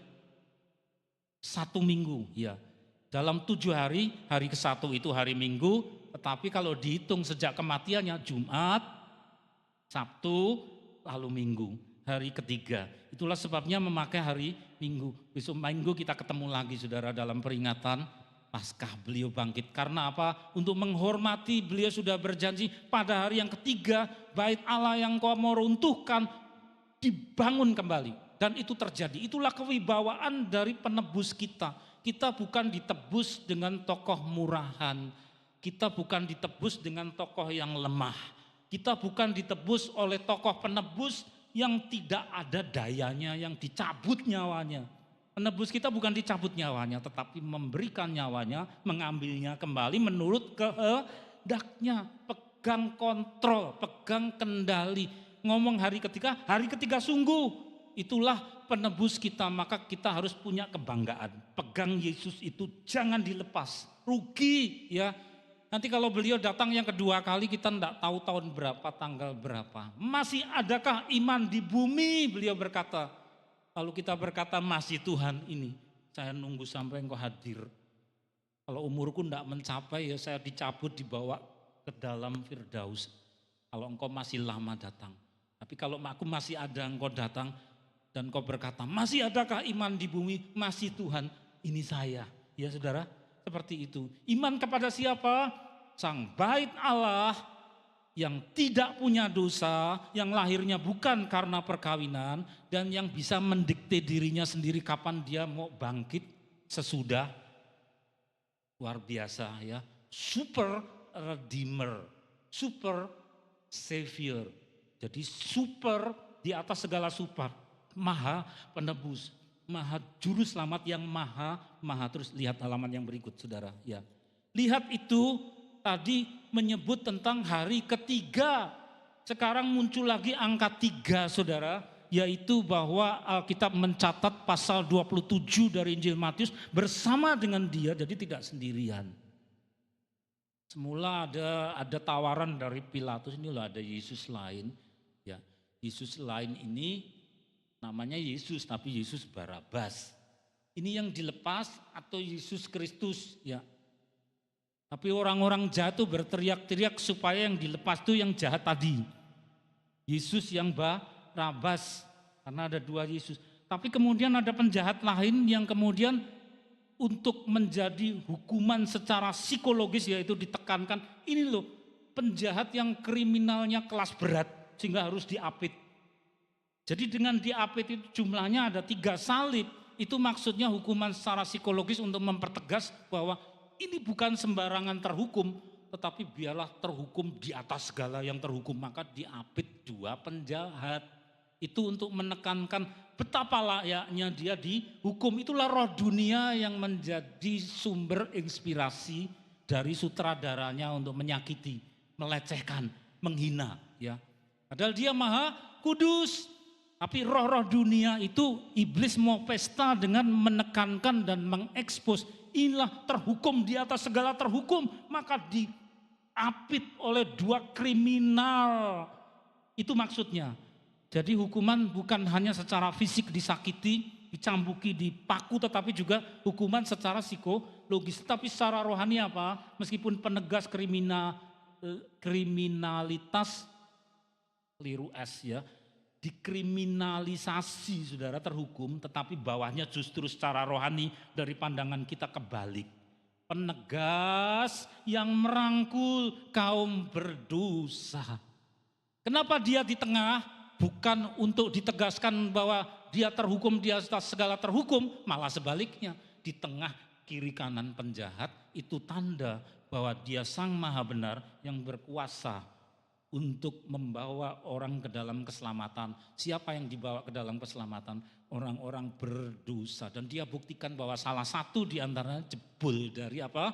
1 minggu ya. Dalam 7 hari, hari ke-1 itu hari Minggu. Tetapi kalau dihitung sejak kematiannya Jumat, Sabtu, lalu Minggu, hari ketiga. Itulah sebabnya memakai hari Minggu. Besok Minggu kita ketemu lagi saudara dalam peringatan Paskah beliau bangkit. Karena apa? Untuk menghormati beliau sudah berjanji pada hari yang ketiga bait Allah yang kau mau runtuhkan dibangun kembali. Dan itu terjadi. Itulah kewibawaan dari penebus kita. Kita bukan ditebus dengan tokoh murahan. Kita bukan ditebus dengan tokoh yang lemah. Kita bukan ditebus oleh tokoh penebus yang tidak ada dayanya, yang dicabut nyawanya. Penebus kita bukan dicabut nyawanya, tetapi memberikan nyawanya, mengambilnya kembali menurut kehendaknya. Pegang kontrol, pegang kendali. Ngomong hari ketiga sungguh. Itulah penebus kita, maka kita harus punya kebanggaan. Pegang Yesus itu jangan dilepas. Rugi ya. Nanti kalau beliau datang yang kedua kali kita tidak tahu tahun berapa, tanggal berapa. Masih adakah iman di bumi? Beliau berkata. Lalu kita berkata masih Tuhan ini. Saya nunggu sampai engkau hadir. Kalau umurku tidak mencapai ya saya dicabut dibawa ke dalam Firdaus. Kalau engkau masih lama datang. Tapi kalau aku masih ada engkau datang dan engkau berkata masih adakah iman di bumi? Masih Tuhan, ini saya. Ya saudara, seperti itu. Iman kepada siapa? Sang bait Allah yang tidak punya dosa, yang lahirnya bukan karena perkawinan, dan yang bisa mendikte dirinya sendiri kapan dia mau bangkit sesudah. Luar biasa ya, super redeemer, super savior. Jadi super di atas segala super, maha penebus, maha juru selamat yang maha. Terus lihat halaman yang berikut saudara ya. Lihat itu tadi menyebut tentang hari ketiga. Sekarang muncul lagi angka 3 saudara. Yaitu bahwa Alkitab mencatat pasal 27 dari Injil Matius bersama dengan dia, jadi tidak sendirian. Semula ada tawaran dari Pilatus, ini loh ada Yesus lain. Ya, Yesus lain ini namanya Yesus tapi Yesus Barabas. Ini yang dilepas atau Yesus Kristus ya. Tapi orang-orang jahat itu berteriak-teriak supaya yang dilepas itu yang jahat tadi. Yesus yang Barabas, karena ada 2 Yesus. Tapi kemudian ada penjahat lain yang kemudian untuk menjadi hukuman secara psikologis yaitu ditekankan. Ini loh penjahat yang kriminalnya kelas berat sehingga harus diapit. Jadi dengan diapit itu jumlahnya ada 3 salib. Itu maksudnya hukuman secara psikologis untuk mempertegas bahwa ini bukan sembarangan terhukum, tetapi biarlah terhukum di atas segala yang terhukum. Maka diapit 2 penjahat. Itu untuk menekankan betapa layaknya dia dihukum. Itulah roh dunia yang menjadi sumber inspirasi dari sutradaranya untuk menyakiti, melecehkan, menghina. Ya, padahal dia maha kudus. Tapi roh-roh dunia itu iblis mau pesta dengan menekankan dan mengekspos. Inilah terhukum di atas segala terhukum. Maka diapit oleh dua kriminal. Itu maksudnya. Jadi hukuman bukan hanya secara fisik disakiti, dicambuki, dipaku, tetapi juga hukuman secara psikologis. Tapi secara rohani apa? Meskipun penegas kriminalitas, keliru S ya, dikriminalisasi saudara terhukum, tetapi bawahnya justru secara rohani dari pandangan kita kebalik. Penegas yang merangkul kaum berdosa. Kenapa dia di tengah? Bukan untuk ditegaskan bahwa dia terhukum di atas segala terhukum, malah sebaliknya. Di tengah kiri kanan penjahat itu tanda bahwa dia sang maha benar yang berkuasa untuk membawa orang ke dalam keselamatan. Siapa yang dibawa ke dalam keselamatan? Orang-orang berdosa. Dan dia buktikan bahwa salah satu di antaranya jebol dari apa?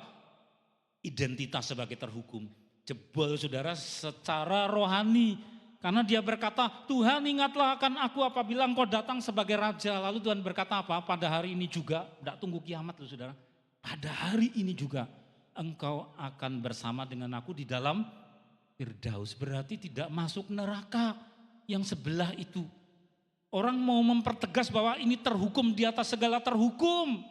Identitas sebagai terhukum. Jebol saudara secara rohani. Karena dia berkata, Tuhan ingatlah akan aku apabila engkau datang sebagai raja. Lalu Tuhan berkata apa? Pada hari ini juga, tidak tunggu kiamat loh saudara. Pada hari ini juga engkau akan bersama dengan aku di dalam Firdaus. Berarti tidak masuk neraka yang sebelah itu. Orang mau mempertegas bahwa ini terhukum di atas segala terhukum.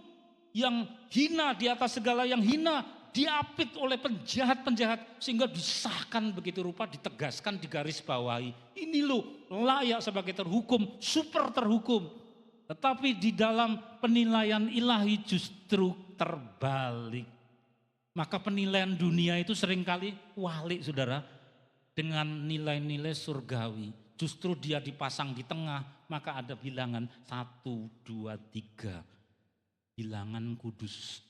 Yang hina di atas segala yang hina. Diapit oleh penjahat-penjahat. Sehingga disahkan begitu rupa, ditegaskan, digarisbawahi. Ini loh layak sebagai terhukum, super terhukum. Tetapi di dalam penilaian ilahi justru terbalik. Maka penilaian dunia itu seringkali walik saudara. Dengan nilai-nilai surgawi. Justru dia dipasang di tengah. Maka ada bilangan 1, 2, 3. Bilangan kudus.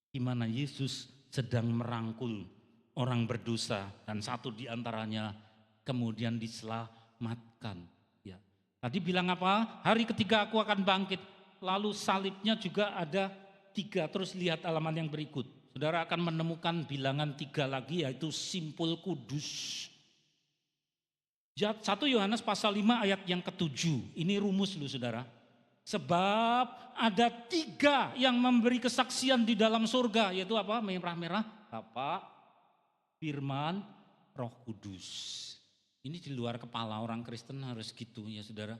Di mana Yesus sedang merangkul orang berdosa. Dan satu di antaranya kemudian diselamatkan. Ya. Tadi bilang apa? Hari ketiga aku akan bangkit. Lalu salibnya juga ada 3. Terus lihat halaman yang berikut. Saudara akan menemukan bilangan 3 lagi yaitu simpul kudus. 1 Yohanes pasal 5 ayat yang ke-7. Ini rumus loh saudara. Sebab ada 3 yang memberi kesaksian di dalam surga. Yaitu apa? Merah-merah. Bapa, Firman, Roh Kudus. Ini di luar kepala orang Kristen harus gitu ya saudara.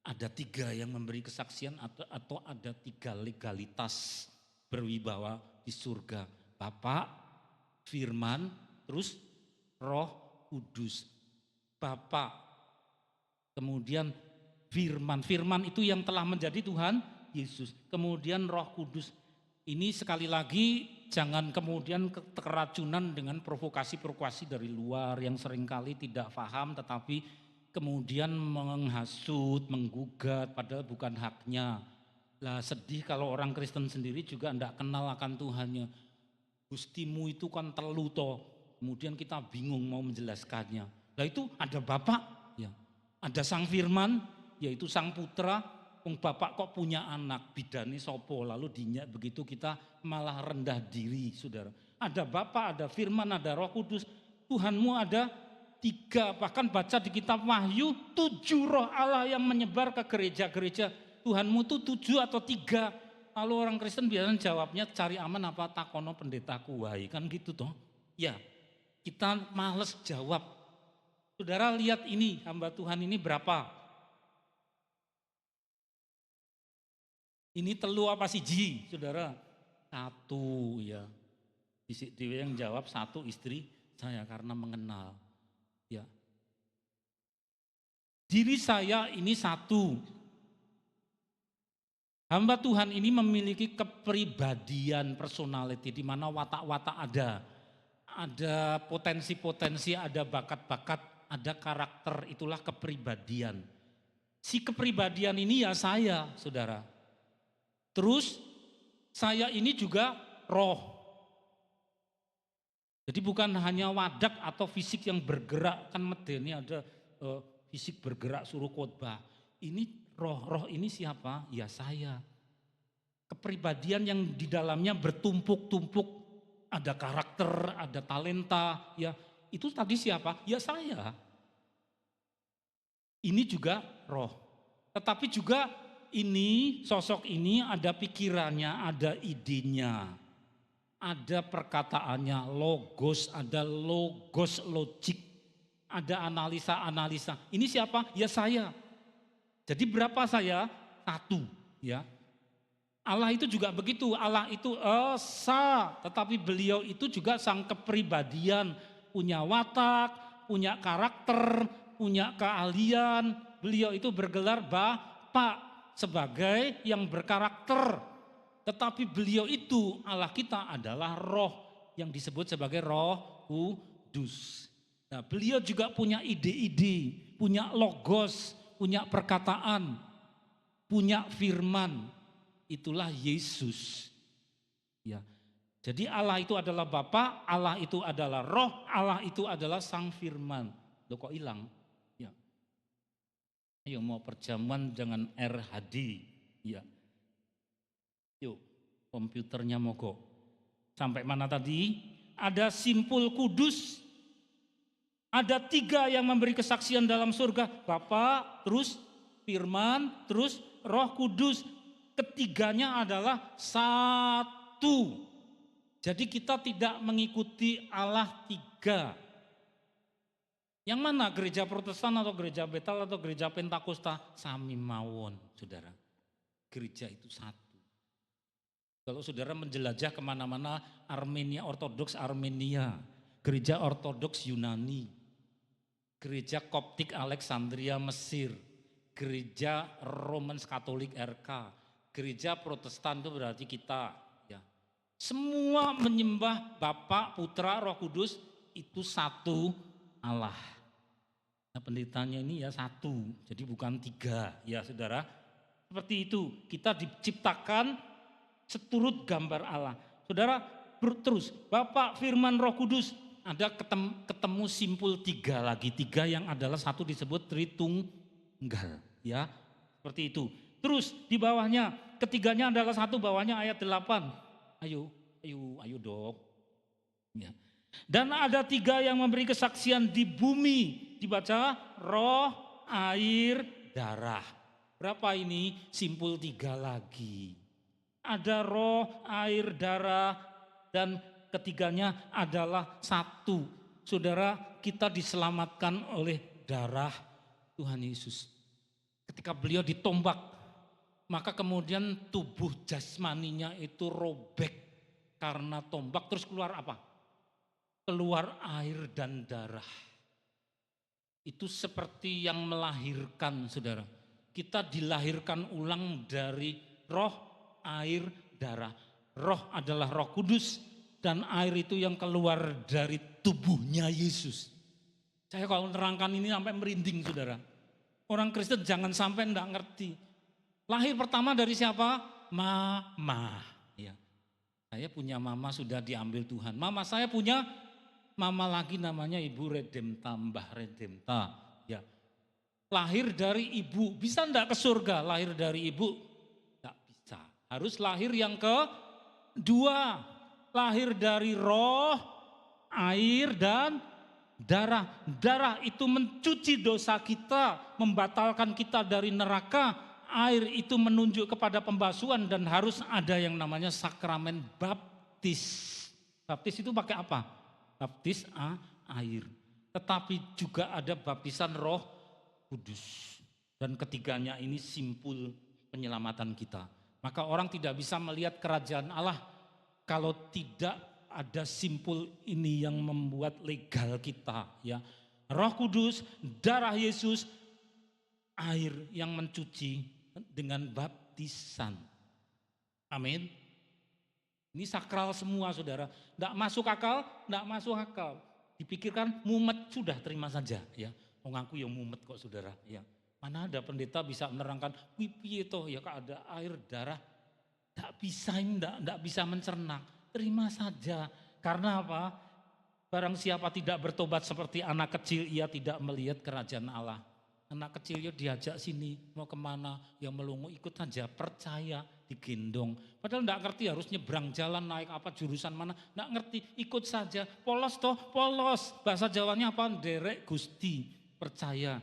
Ada 3 yang memberi kesaksian atau ada 3 legalitas berwibawa di surga. Bapa, Firman, terus Roh Kudus. Bapa, kemudian Firman. Firman itu yang telah menjadi Tuhan Yesus. Kemudian Roh Kudus. Ini sekali lagi jangan kemudian keracunan dengan provokasi-provokasi dari luar yang seringkali tidak paham tetapi kemudian menghasut, menggugat padahal bukan haknya. Lah sedih kalau orang Kristen sendiri juga tidak kenal akan Tuhannya. Gustimu itu kan telu toh. Kemudian kita bingung mau menjelaskannya. Lah itu ada Bapak, ya. Ada Sang Firman, yaitu Sang Putra. Bapak kok punya anak, bidani sopo. Lalu begitu kita malah rendah diri, saudara. Ada Bapak, ada Firman, ada Roh Kudus. Tuhanmu ada 3, bahkan baca di kitab Wahyu 7 roh Allah yang menyebar ke gereja-gereja. Tuhanmu itu 7 atau 3. Lalu orang Kristen biasanya jawabnya cari aman apa takono pendetaku wahai. Kan gitu toh. Ya kita males jawab. Saudara lihat ini hamba Tuhan ini berapa? Ini telu apa siji saudara? 1 ya. Dia yang jawab 1 istri saya karena mengenal. Ya. Diri saya ini 1. Hamba Tuhan ini memiliki kepribadian personality di mana watak-watak ada. Ada potensi-potensi, ada bakat-bakat, ada karakter, itulah kepribadian. Si kepribadian ini ya saya, saudara. Terus saya ini juga roh. Jadi bukan hanya wadak atau fisik yang bergerak, kan medeni ada fisik bergerak suruh khotbah. Ini roh ini siapa? Ya saya. Kepribadian yang di dalamnya bertumpuk-tumpuk, ada karakter, ada talenta, ya itu tadi siapa? Ya saya. Ini juga roh. Tetapi juga ini, sosok ini ada pikirannya, ada idenya, ada perkataannya, ada logos logik, ada analisa-analisa. Ini siapa? Ya saya. Jadi berapa saya? Satu, ya. Allah itu juga begitu, Allah itu esa, tetapi beliau itu juga sang kepribadian, punya watak, punya karakter, punya keahlian. Beliau itu bergelar Bapa sebagai yang berkarakter. Tetapi beliau itu, Allah kita adalah roh yang disebut sebagai Roh Kudus. Nah, beliau juga punya ide-ide, punya logos, punya perkataan, punya firman. Itulah Yesus. Ya. Jadi Allah itu adalah Bapa, Allah itu adalah Roh, Allah itu adalah Sang Firman. Loh kok hilang? Ya. Ayo mau perjamuan dengan RHD. Ya. Yuk, komputernya mogok. Sampai mana tadi? Ada simpul kudus. Ada 3 yang memberi kesaksian dalam surga. Bapa, terus Firman, terus Roh Kudus. Ketiganya adalah satu. Jadi kita tidak mengikuti Allah 3. Yang mana? Gereja Protestan atau gereja Betel atau gereja Pentakosta? Sami mawon, saudara. Gereja itu satu. Kalau saudara menjelajah kemana-mana, Armenia Ortodoks Armenia, gereja Ortodoks Yunani, gereja Koptik Alexandria Mesir, gereja Roman Katolik RK, gereja Protestan itu berarti kita. Ya. Semua menyembah Bapa, Putra, Roh Kudus itu satu Allah. Nah, pendetanya ini ya satu, jadi bukan 3 ya saudara. Seperti itu, kita diciptakan seturut gambar Allah. Saudara terus Bapa, Firman, Roh Kudus. Ada ketemu simpul 3 lagi. 3 yang adalah satu disebut Tritunggal. Ya, seperti itu. Terus di bawahnya, ketiganya adalah satu, bawahnya ayat 8. Ayo dok. Ya. Dan ada 3 yang memberi kesaksian di bumi. Dibaca roh, air, darah. Berapa ini? Simpul 3 lagi. Ada roh, air, darah, dan ketiganya adalah satu. Saudara, kita diselamatkan oleh darah Tuhan Yesus. Ketika beliau ditombak, maka kemudian tubuh jasmaninya itu robek karena tombak. Terus keluar apa? Keluar air dan darah. Itu seperti yang melahirkan, saudara. Kita dilahirkan ulang dari roh, air, darah. Roh adalah Roh Kudus. Dan air itu yang keluar dari tubuhnya Yesus. Saya kalau menerangkan ini sampai merinding, saudara. Orang Kristen jangan sampai enggak ngerti. Lahir pertama dari siapa? Mama. Ya. Saya punya mama sudah diambil Tuhan. Mama saya punya mama lagi namanya Ibu Redemta, Mbah Redemta. Ya. Lahir dari ibu. Bisa enggak ke surga lahir dari ibu? Enggak bisa. Harus lahir yang kedua. Lahir dari roh, air, dan darah. Darah itu mencuci dosa kita, membatalkan kita dari neraka. Air itu menunjuk kepada pembasuhan dan harus ada yang namanya sakramen baptis. Baptis itu pakai apa? Baptis air. Tetapi juga ada baptisan Roh Kudus. Dan ketiganya ini simpul penyelamatan kita. Maka orang tidak bisa melihat kerajaan Allah kalau tidak ada simpul ini yang membuat legal kita, ya. Roh Kudus, darah Yesus, air yang mencuci dengan baptisan. Amin. Ini sakral semua, saudara. Tidak masuk akal, tidak masuk akal. Dipikirkan mumet, sudah terima saja, ya. Oh, ngaku ya mumet kok, saudara, ya. Mana ada pendeta bisa menerangkan, pipi itu ya ada air, darah. Tidak bisa mencerna, terima saja. Karena apa? Barang siapa tidak bertobat seperti anak kecil, ia tidak melihat kerajaan Allah. Anak kecil ya diajak sini, mau kemana, yang melongo ikut saja, percaya, digendong. Padahal enggak ngerti harus nyebrang jalan, naik apa, jurusan mana, enggak ngerti, ikut saja. Polos toh, polos. Bahasa Jawanya apa? Derek Gusti, percaya.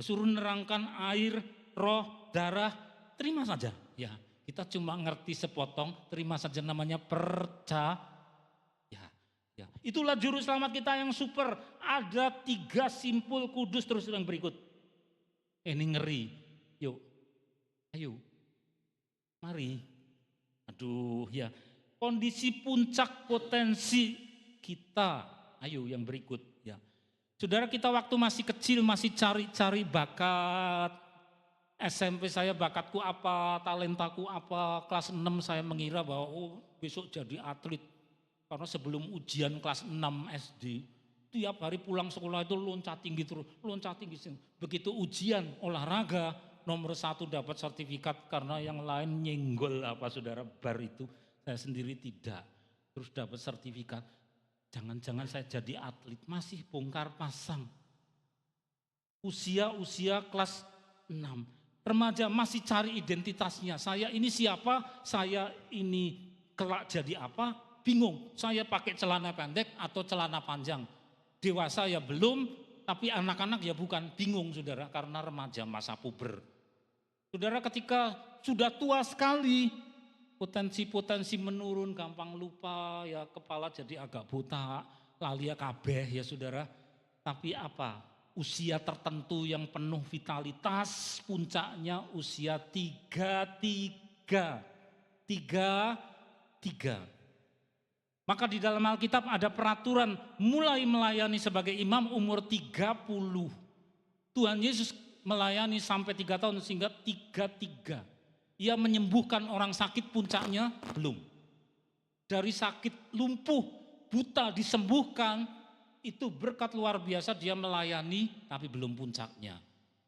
Suruh nerangkan air, roh, darah, terima saja. Ya, kita cuma ngerti sepotong, terima saja, namanya percaya. Ya, itulah juru selamat kita yang super. Ada 3 simpul kudus terus yang berikut. Ini ngeri, yuk, ayo, mari. Aduh ya, kondisi puncak potensi kita, ayo yang berikut ya. Saudara, kita waktu masih kecil masih cari-cari bakat. SMP saya bakatku apa, talentaku apa, kelas 6 saya mengira bahwa besok jadi atlet. Karena sebelum ujian kelas 6 SD, tiap hari pulang sekolah itu loncat tinggi terus, loncat tinggi. Begitu ujian olahraga nomor 1 dapat sertifikat, karena yang lain nyenggol apa saudara bar itu, saya sendiri tidak. Terus dapat sertifikat, jangan-jangan saya jadi atlet, masih bongkar pasang. Usia kelas 6, remaja masih cari identitasnya, saya ini siapa, saya ini kelak jadi apa, bingung, saya pakai celana pendek atau celana panjang. Dewasa ya belum, tapi anak-anak ya bukan, bingung saudara, karena remaja masa puber. Saudara, ketika sudah tua sekali, potensi-potensi menurun, gampang lupa, ya kepala jadi agak botak, lalia kabeh ya saudara. Tapi apa? Usia tertentu yang penuh vitalitas, puncaknya usia 33. Maka di dalam Alkitab ada peraturan mulai melayani sebagai imam umur 30. Tuhan Yesus melayani sampai 3 tahun sehingga 33. Ia menyembuhkan orang sakit, puncaknya belum. Dari sakit lumpuh, buta disembuhkan, itu berkat luar biasa, dia melayani tapi belum puncaknya.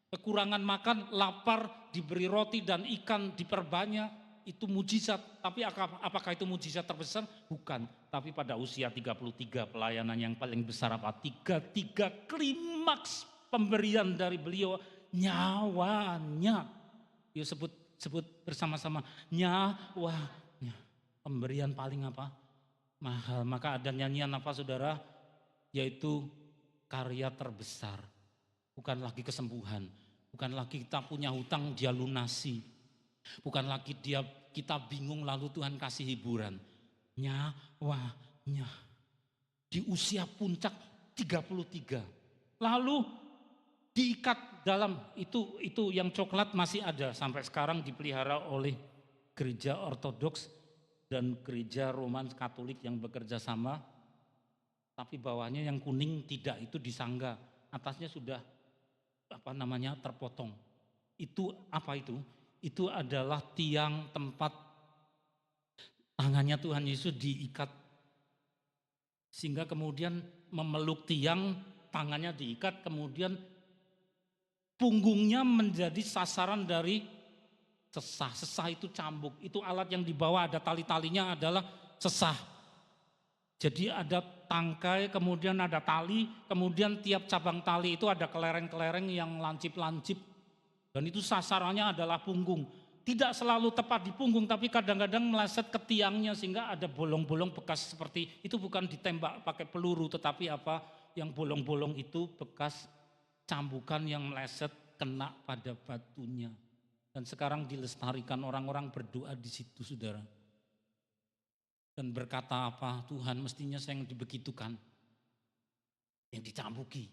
Kekurangan makan, lapar, diberi roti dan ikan diperbanyak, itu mujizat. Tapi apakah itu mujizat terbesar? Bukan. Tapi pada usia 33 pelayanan yang paling besar apa? 33 klimaks pemberian dari beliau, nyawanya. Yuk sebut bersama-sama, nyawanya. Pemberian paling apa? Mahal. Maka ada nyanyian apa saudara? Yaitu karya terbesar. Bukan lagi kesembuhan. Bukan lagi kita punya hutang dia lunasi. Bukan lagi kita bingung lalu Tuhan kasih hiburan. Nyawanya. Di usia puncak 33. Lalu diikat dalam, itu yang coklat masih ada. Sampai sekarang dipelihara oleh gereja ortodoks dan gereja Roman Katolik yang bekerja sama. Tapi bawahnya yang kuning tidak, itu disangga. Atasnya sudah terpotong. Itu apa itu? Itu adalah tiang tempat tangannya Tuhan Yesus diikat. Sehingga kemudian memeluk tiang, tangannya diikat, kemudian punggungnya menjadi sasaran dari sesah. Sesah itu cambuk, itu alat yang dibawa, ada tali-talinya adalah sesah. Jadi ada tangkai, kemudian ada tali, kemudian tiap cabang tali itu ada kelereng-kelereng yang lancip-lancip. Dan itu sasarannya adalah punggung. Tidak selalu tepat di punggung, tapi kadang-kadang meleset ke tiangnya sehingga ada bolong-bolong bekas seperti itu, bukan ditembak pakai peluru, tetapi apa yang bolong-bolong itu bekas cambukan yang meleset kena pada batunya. Dan sekarang dilestarikan, orang-orang berdoa di situ saudara. Dan berkata apa? Tuhan, mestinya saya yang dibegitukan, yang dicambuki.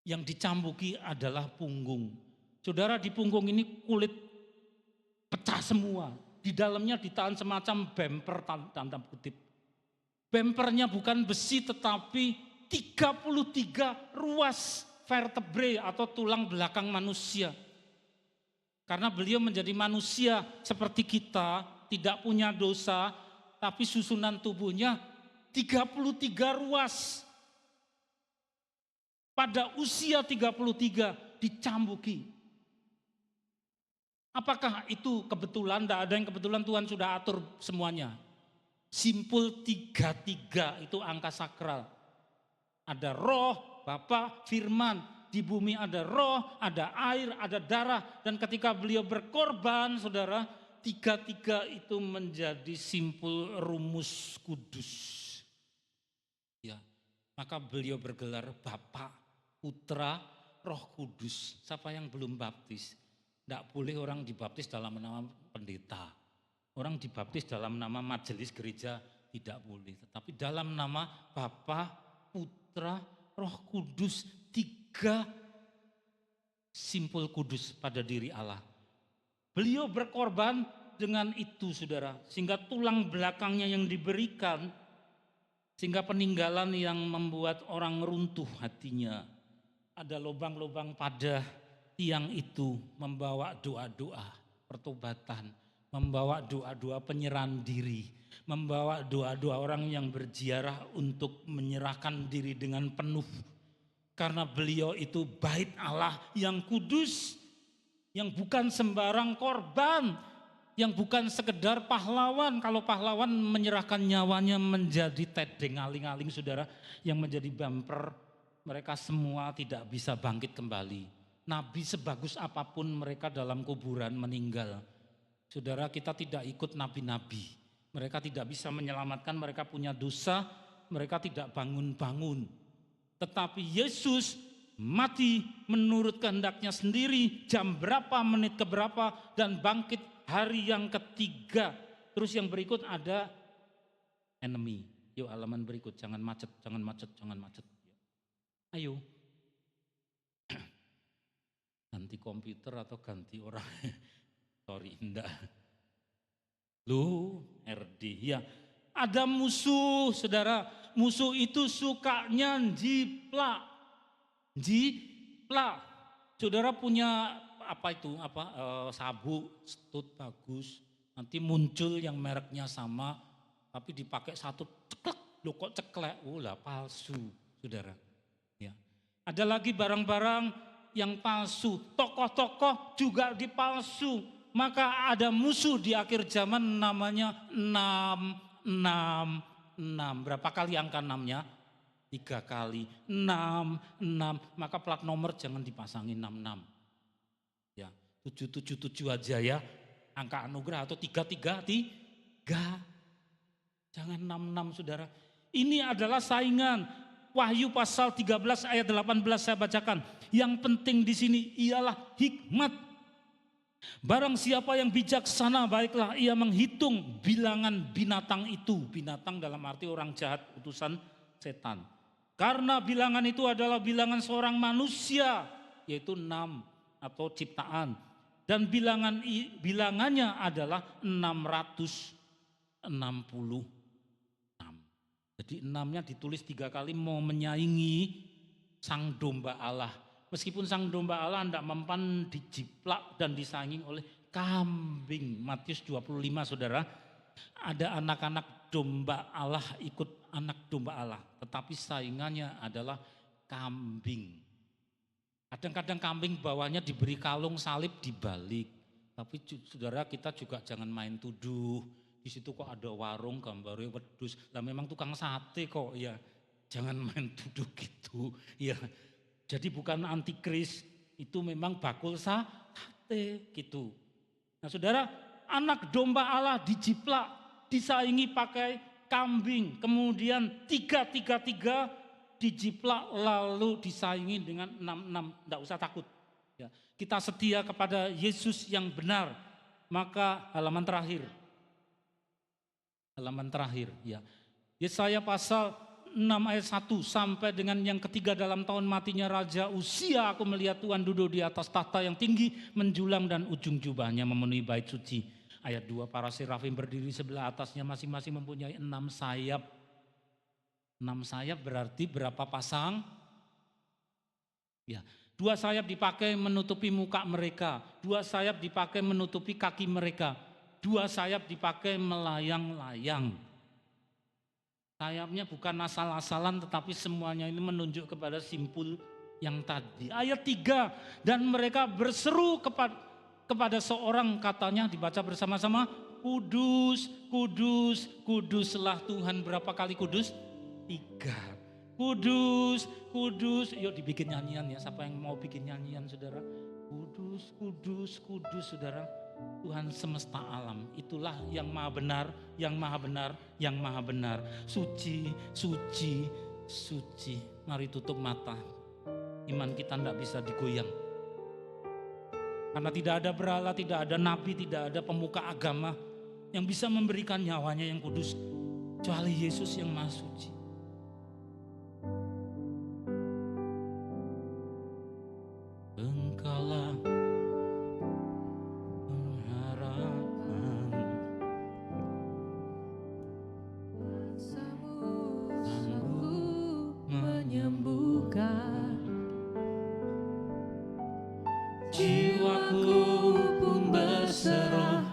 Yang dicambuki adalah punggung. Saudara, di punggung ini kulit pecah semua. Di dalamnya ditahan semacam bumper, tanda kutip. Bumpernya bukan besi tetapi 33 ruas vertebrae atau tulang belakang manusia. Karena beliau menjadi manusia seperti kita, tidak punya dosa, tapi susunan tubuhnya 33 ruas. Pada usia 33 dicambuki. Apakah itu kebetulan? Tidak ada yang kebetulan, Tuhan sudah atur semuanya. Simpul 33 itu angka sakral. Ada roh, Bapa, firman. di bumi ada roh, ada air, ada darah. Dan ketika beliau berkorban, saudara, tiga-tiga itu menjadi simpul rumus kudus. Ya, maka beliau bergelar Bapa, Putra, Roh Kudus. Siapa yang belum baptis? Tidak boleh orang dibaptis dalam nama pendeta. Orang dibaptis dalam nama majelis gereja tidak boleh. Tetapi dalam nama Bapa, Putra, Roh Kudus. 3 simpul kudus pada diri Allah. Beliau berkorban dengan itu, saudara. Sehingga tulang belakangnya yang diberikan, sehingga peninggalan yang membuat orang runtuh hatinya. Ada lubang-lubang pada tiang itu membawa doa-doa pertobatan, membawa doa-doa penyerahan diri, membawa doa-doa orang yang berziarah untuk menyerahkan diri dengan penuh. Karena beliau itu bait Allah yang kudus, yang bukan sembarang korban, yang bukan sekedar pahlawan. Kalau pahlawan menyerahkan nyawanya menjadi tedeng aling-aling, saudara, yang menjadi bumper, mereka semua tidak bisa bangkit kembali. Nabi sebagus apapun mereka dalam kuburan meninggal. Saudara, kita tidak ikut nabi-nabi. Mereka tidak bisa menyelamatkan, mereka punya dosa, mereka tidak bangun-bangun. Tetapi Yesus mati menurut kehendaknya sendiri, jam berapa, menit keberapa, dan bangkit hari yang ketiga. Terus yang berikut ada enemy. Yuk halaman berikut, jangan macet, jangan macet, jangan macet. Ayo. Ganti komputer atau ganti orang. Sorry, enggak. Lu RD, ya. Ada musuh, saudara. Musuh itu sukanya jiplak. Jiplak. Saudara punya apa itu? Sabuk, stut bagus. Nanti muncul yang mereknya sama, tapi dipakai satu ceklek. Loh kok ceklek? Lah palsu, saudara. Ya. Ada lagi barang-barang yang palsu, tokoh-tokoh juga dipalsu. Maka ada musuh di akhir zaman namanya 666. Berapa kali angka 6-nya? 3 kali. 66. Maka plat nomor jangan dipasangin 66. Ya, 777 aja ya. Angka anugerah atau 333. Jangan 66, saudara. Ini adalah saingan. Wahyu pasal 13 ayat 18 saya bacakan. Yang penting di sini ialah hikmat. Barang siapa yang bijaksana, baiklah ia menghitung bilangan binatang itu. Binatang dalam arti orang jahat, utusan setan. Karena bilangan itu adalah bilangan seorang manusia, yaitu 6 atau ciptaan. Dan bilangannya adalah 666. Jadi 6-nya ditulis 3 kali mau menyaingi sang domba Allah. Meskipun sang domba Allah tidak mempan dijiplak dan disaingi oleh kambing. Matius 25, saudara. Ada anak-anak domba Allah ikut anak domba Allah. Tetapi saingannya adalah kambing. Kadang-kadang kambing bawahnya diberi kalung salib dibalik. Tapi saudara, kita juga jangan main tuduh. Di situ kok ada warung gambarnya wedus. Lah memang tukang sate kok ya. Jangan main tuduh gitu ya. Jadi bukan antikris, itu memang bakul sate gitu. Nah saudara, anak domba Allah dijiplak, disaingi pakai kambing. Kemudian 333 dijiplak lalu disaingi dengan 66. Tidak usah takut. Ya. Kita setia kepada Yesus yang benar. Maka halaman terakhir. Halaman terakhir ya. Yesaya pasal 6 ayat 1 sampai dengan yang ketiga, dalam tahun matinya Raja Uzia aku melihat Tuhan duduk di atas tahta yang tinggi menjulang dan ujung jubahnya memenuhi bait suci. Ayat 2, para serafim berdiri sebelah atasnya masing-masing mempunyai 6 sayap. 6 sayap berarti berapa pasang? Ya, 2 sayap dipakai menutupi muka mereka, 2 sayap dipakai menutupi kaki mereka, 2 sayap dipakai melayang-layang. Sayapnya bukan asal-asalan tetapi semuanya ini menunjuk kepada simpul yang tadi. Ayat 3, dan mereka berseru kepada seorang, katanya dibaca bersama-sama, kudus, kudus, kuduslah Tuhan. Berapa kali kudus? 3. Kudus, kudus. Yuk dibikin nyanyian ya. Siapa yang mau bikin nyanyian saudara? Kudus, kudus, kudus saudara. Tuhan semesta alam. Itulah yang maha benar, yang maha benar, yang maha benar. Suci, suci, suci. Mari tutup mata. Iman kita tidak bisa digoyang. Karena tidak ada berhala, tidak ada nabi, tidak ada pemuka agama yang bisa memberikan nyawanya yang kudus. Kecuali Yesus yang maha suci. Engkaulah pengharapan, sanggup menyembuhkan. jiwaku pun berserah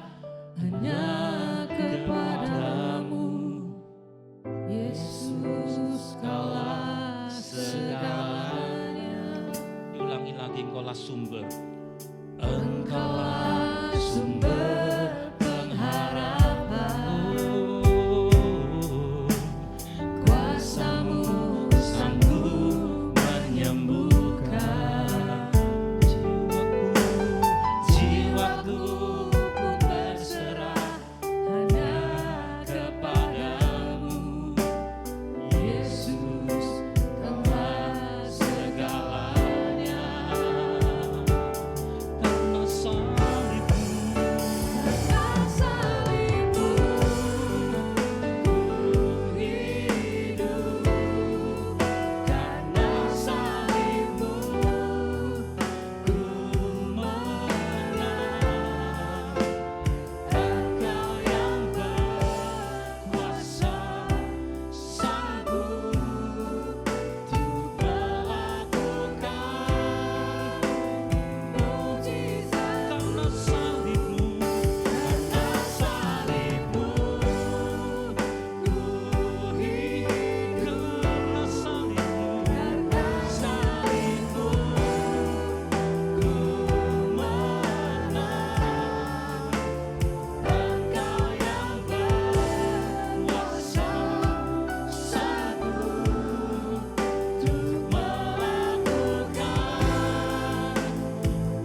Hanya kepadamu, Yesus, Kaulah segalanya. Diulangi lagi, engkaulah sumber. Engkaulah sumber pengharapan. Kuasamu sanggup menyembuhkan. Jiwaku Pun berserah hanya kepadamu, Yesus, Kaulah segalanya. karena salibmu, Karena salibmu ku hidup, karena salibmu ku menang. Engkau yang berkuasa, sanggup untuk melakukan mukjizat. karena salibmu, Karena salibmu ku hidup, karena salibmu, karena salibmu ku menang. Engkau yang berkuasa, sanggup untuk melakukan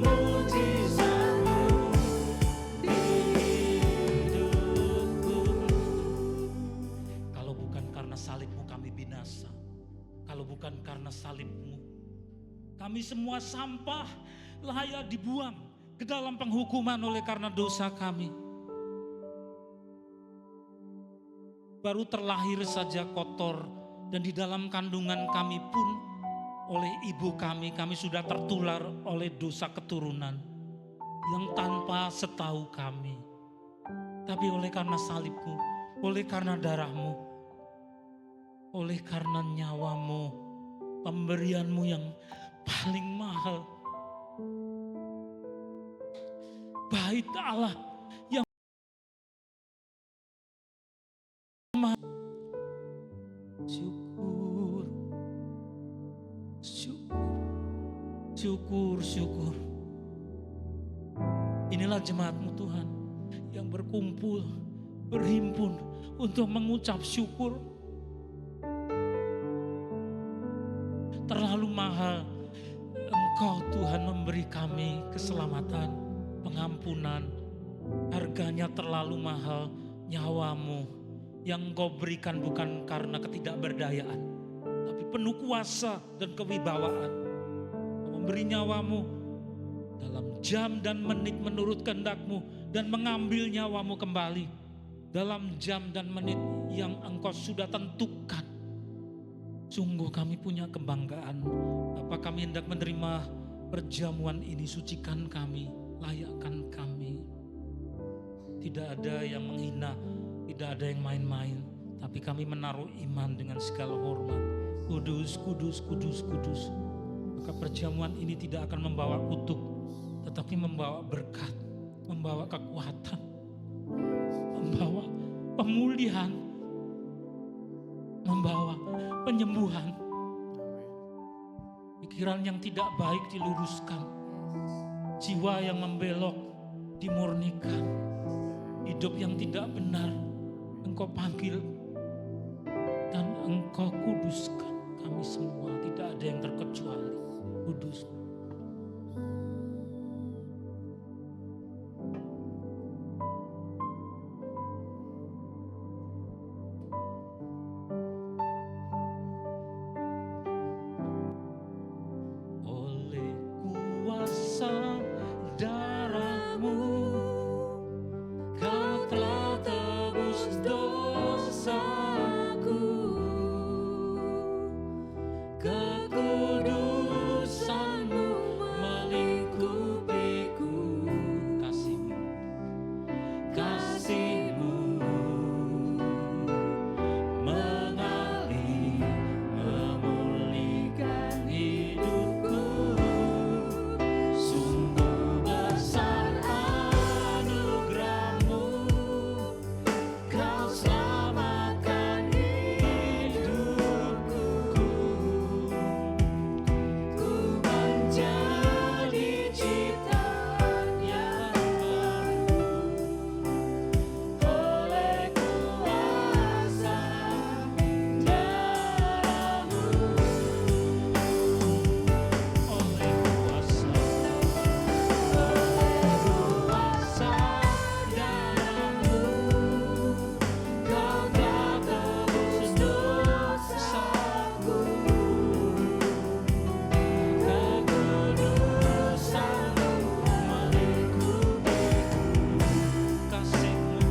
mukjizat-Mu di hidupku. kalau bukan karena salibmu kami binasa. Kalau bukan karena salibmu, kami semua sampah, layak dibuang ke dalam penghukuman oleh karena dosa kami. Baru terlahir saja kotor, dan di dalam kandungan kami pun oleh ibu kami sudah tertular oleh dosa keturunan yang tanpa setahu kami. Tapi oleh karena salibmu, oleh karena darahmu, oleh karena nyawamu, pemberianmu yang paling mahal, bait Allah yang mahal. Syukur, syukur, syukur, syukur. Inilah jemaat-Mu Tuhan yang berkumpul, berhimpun untuk mengucap syukur. Terlalu mahal Engkau Tuhan memberi kami keselamatan, pengampunan. Harganya terlalu mahal, nyawamu yang Engkau berikan bukan karena ketidakberdayaan, tapi penuh kuasa dan kewibawaan. Engkau memberi nyawamu dalam jam dan menit menurut kehendak-Mu, dan mengambil nyawamu kembali dalam jam dan menit yang Engkau sudah tentukan. Sungguh kami punya kebanggaan. Apa kami hendak menerima perjamuan ini, sucikan kami, layakkan kami. Tidak ada yang menghina, tidak ada yang main-main, tapi kami menaruh iman dengan segala hormat. Kudus, kudus, kudus, kudus. Maka perjamuan ini tidak akan membawa kutuk, tetapi membawa berkat, membawa kekuatan, membawa pemulihan, membawa penyembuhan. Pikiran yang tidak baik diluruskan, jiwa yang membelok dimurnikan, hidup yang tidak benar Engkau panggil dan Engkau kuduskan kami. kami semua, tidak ada yang terkecuali. Kudus. Oleh kuasa darah-Mu, Kau telah tebus dosaku. Kekudusan-Mu melingkupiku. Kasih-Mu mengalir, memulihkan hidupku. Sungguh besar anugerah-Mu, Kau selamatkan hidupku. Ku menjadi ciptaan yang baru oleh kuasa darah-Mu. Oleh kuasa darah-Mu, Kau telah tebus dosaku. Kekudusan-Mu melingkupiku. Kasih-Mu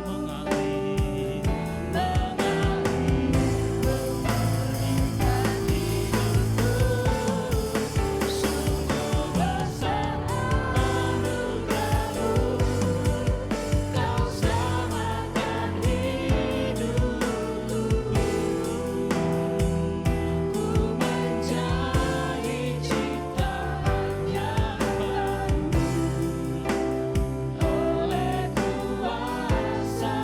mengalir, memulihkan hidupku. Sungguh besar anugerah-Mu, Kau selamatkan hidupku. Ku menjadi ciptaan yang baru oleh kuasa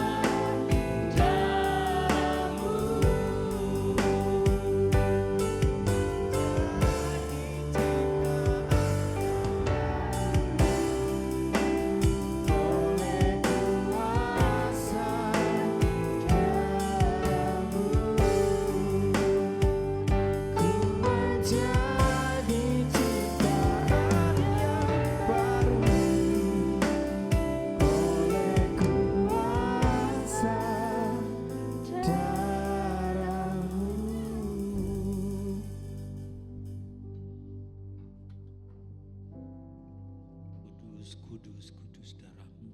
Kudus, kudus, kudus darah-Mu.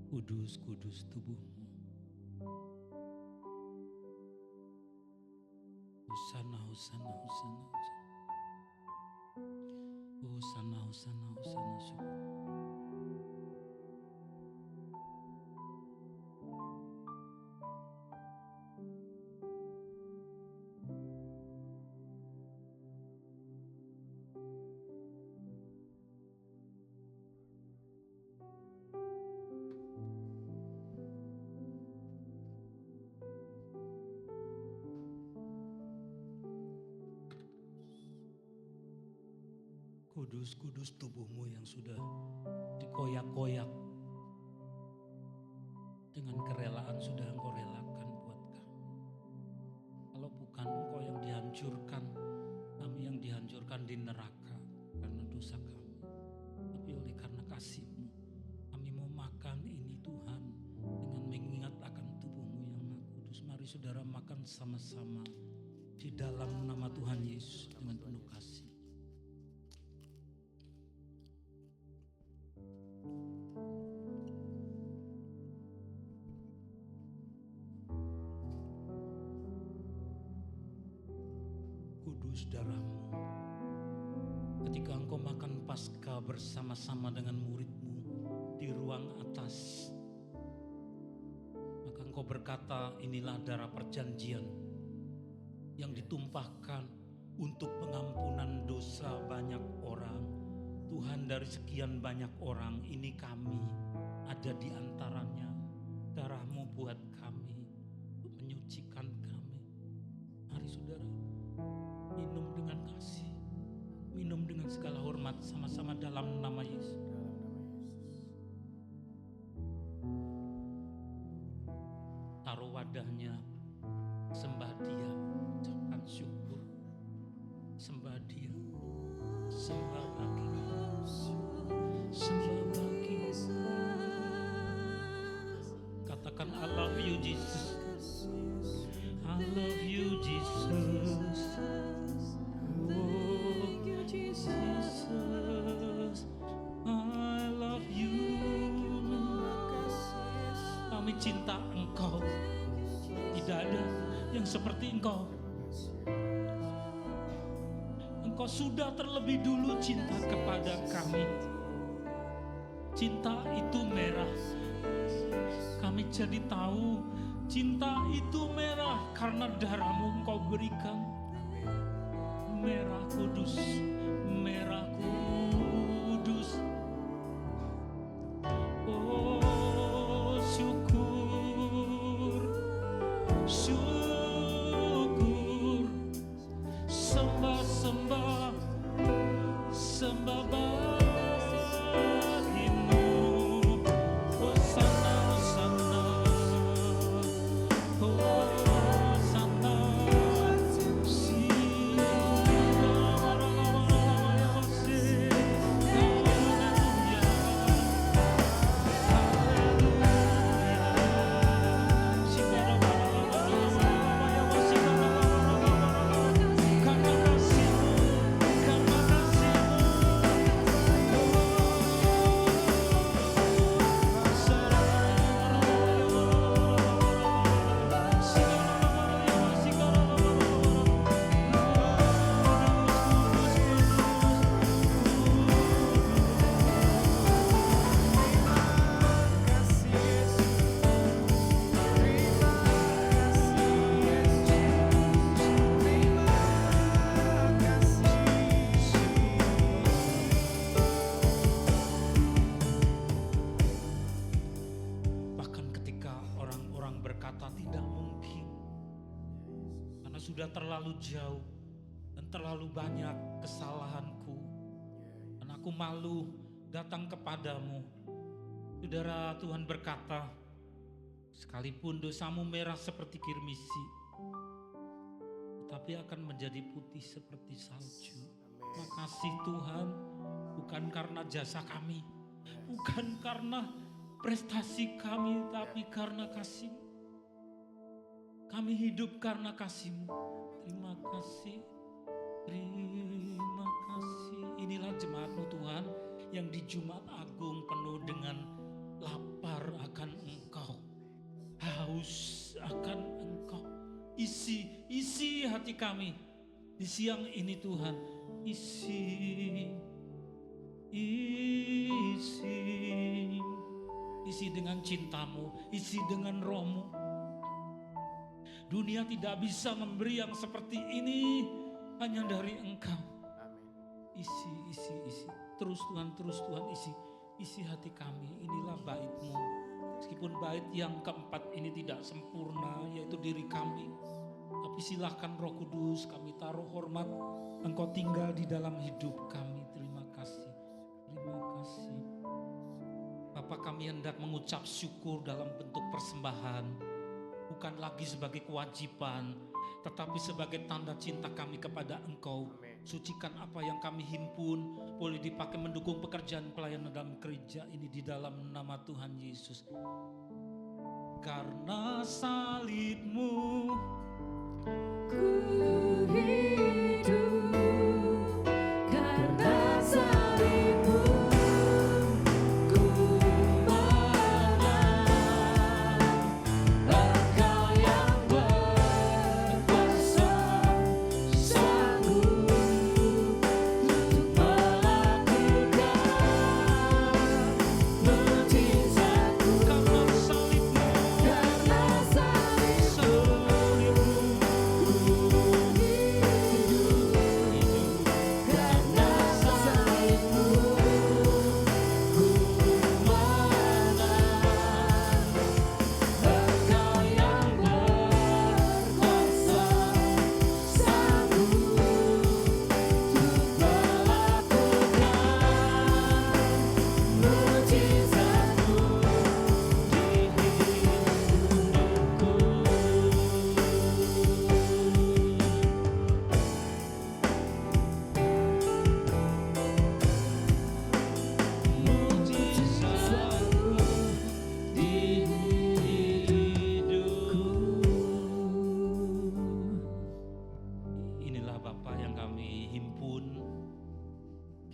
Kudus, kudus tubuh-Mu. Hosana, hosana, hosana, hosana. Hosana, hosana, hosana, syukur. Kudus-kudus tubuh-Mu yang sudah dikoyak-koyak dengan kerelaan sudah Engkau relakan buat kami. Kalau bukan Engkau yang dihancurkan, kami yang dihancurkan di neraka karena dosa kami. Tapi oleh karena kasih-Mu, kami mau makan ini Tuhan dengan mengingat akan tubuh-Mu yang Maha Kudus. Mari saudara makan sama-sama di dalam nama Tuhan Yesus dengan penuh kasih. Kudus darah-Mu. Ketika Engkau makan Paskah bersama-sama dengan murid-Mu di ruang atas, maka Engkau berkata, inilah darah perjanjian yang ditumpahkan untuk pengampunan dosa banyak orang. Tuhan, dari sekian banyak orang ini kami ada di antaranya. Darah-Mu buat kami, untuk menyucikan kami. Mari saudara, minum dengan kasih, minum dengan segala hormat sama-sama dalam nama Yesus. Taruh wadahnya Sembah Dia, ucapkan syukur. Sembah Dia, sembah bagi, sembah bagi. Katakan I love you Jesus, I love you Jesus. Oh Jesus, I love you. Kami cinta Engkau. Tidak ada yang seperti Engkau. Engkau sudah terlebih dulu cinta kepada kami. Cinta itu merah. Kami jadi tahu cinta itu merah karena darah-Mu Engkau berikan. Merah kudus, merah kudus. Oh syukur, syukur. Sembah, sembah, sembah bagimu. Hosana, hosana, hosana. Sudah terlalu jauh dan terlalu banyak kesalahanku, dan aku malu datang kepadamu. Saudara, Tuhan berkata, sekalipun dosamu merah seperti kirmisi, tetapi akan menjadi putih seperti salju. Makasih Tuhan, bukan karena jasa kami, bukan karena prestasi kami, tapi karena kasih. Kami hidup karena kasih-Mu. Terima kasih, terima kasih. Inilah jemaat-Mu Tuhan, yang di Jumat Agung penuh dengan lapar akan Engkau, haus akan Engkau. Isi hati kami di siang ini Tuhan. Isi dengan cinta-Mu, isi dengan Roh-Mu. Dunia tidak bisa memberi yang seperti ini, hanya dari Engkau. Isi. Terus Tuhan, isi hati kami. Inilah bait-Mu. Meskipun bait yang keempat ini tidak sempurna, yaitu diri kami. Tapi silahkan Roh Kudus, kami taruh hormat. Engkau tinggal di dalam hidup kami. Terima kasih. Bapa, kami hendak mengucap syukur dalam bentuk persembahan. Bukan lagi sebagai kewajiban, tetapi sebagai tanda cinta kami kepada Engkau. Sucikan apa yang kami himpun, boleh dipakai mendukung pekerjaan pelayanan dalam gereja ini di dalam nama Tuhan Yesus. Karena salib-Mu ku hidup, karena salib-Mu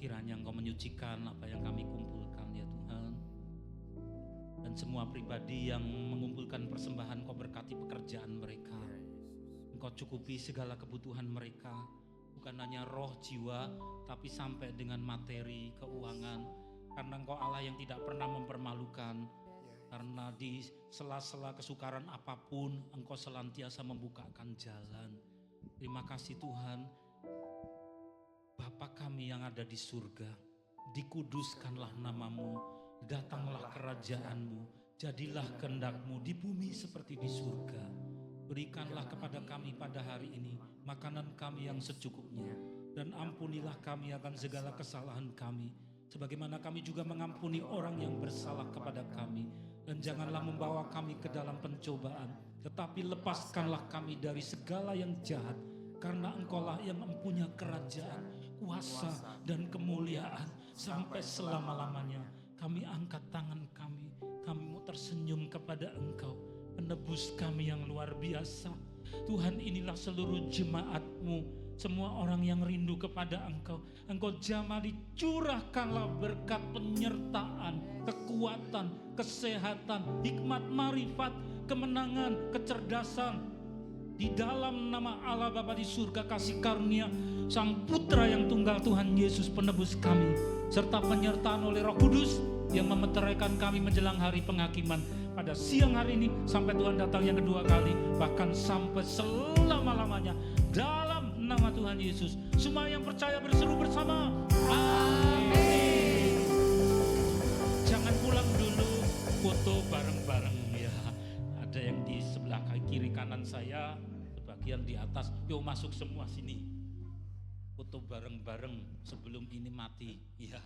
Kiranya Engkau menyucikan apa yang kami kumpulkan ya Tuhan. Dan semua pribadi yang mengumpulkan persembahan, Engkau berkati pekerjaan mereka. Engkau cukupi segala kebutuhan mereka. Bukan hanya roh, jiwa, tapi sampai dengan materi, keuangan. Karena Engkau Allah yang tidak pernah mempermalukan. Karena di sela-sela kesukaran apapun, Engkau senantiasa membukakan jalan. Terima kasih Tuhan. Bapa kami yang ada di surga, dikuduskanlah namamu, datanglah kerajaanmu, jadilah kehendak-Mu di bumi seperti di surga. Berikanlah kepada kami pada hari ini makanan kami yang secukupnya, dan ampunilah kami akan segala kesalahan kami, sebagaimana kami juga mengampuni orang yang bersalah kepada kami. Dan janganlah membawa kami ke dalam pencobaan, tetapi lepaskanlah kami dari segala yang jahat, karena Engkaulah yang mempunyai kerajaan, kuasa dan kemuliaan sampai selama-lamanya. Kami angkat tangan kami mau tersenyum kepada Engkau, penebus kami yang luar biasa. Tuhan, inilah seluruh jemaat-Mu, semua orang yang rindu kepada Engkau. Engkau jamah dicurahkanlah berkat penyertaan, kekuatan, kesehatan, hikmat, marifat, kemenangan, kecerdasan. Di dalam nama Allah Bapa di surga, kasih karunia Sang Putra yang tunggal Tuhan Yesus penebus kami, serta penyertaan oleh Roh Kudus yang memeteraikan kami menjelang hari penghakiman pada siang hari ini sampai Tuhan datang yang kedua kali, bahkan sampai selama-lamanya. Dalam nama Tuhan Yesus, semua yang percaya berseru bersama, amin. Jangan pulang dulu, foto bareng-bareng ya. Ada yang di sebelah kiri kanan saya, sebagian di atas. Yuk masuk semua sini, foto bareng-bareng sebelum ini mati ya.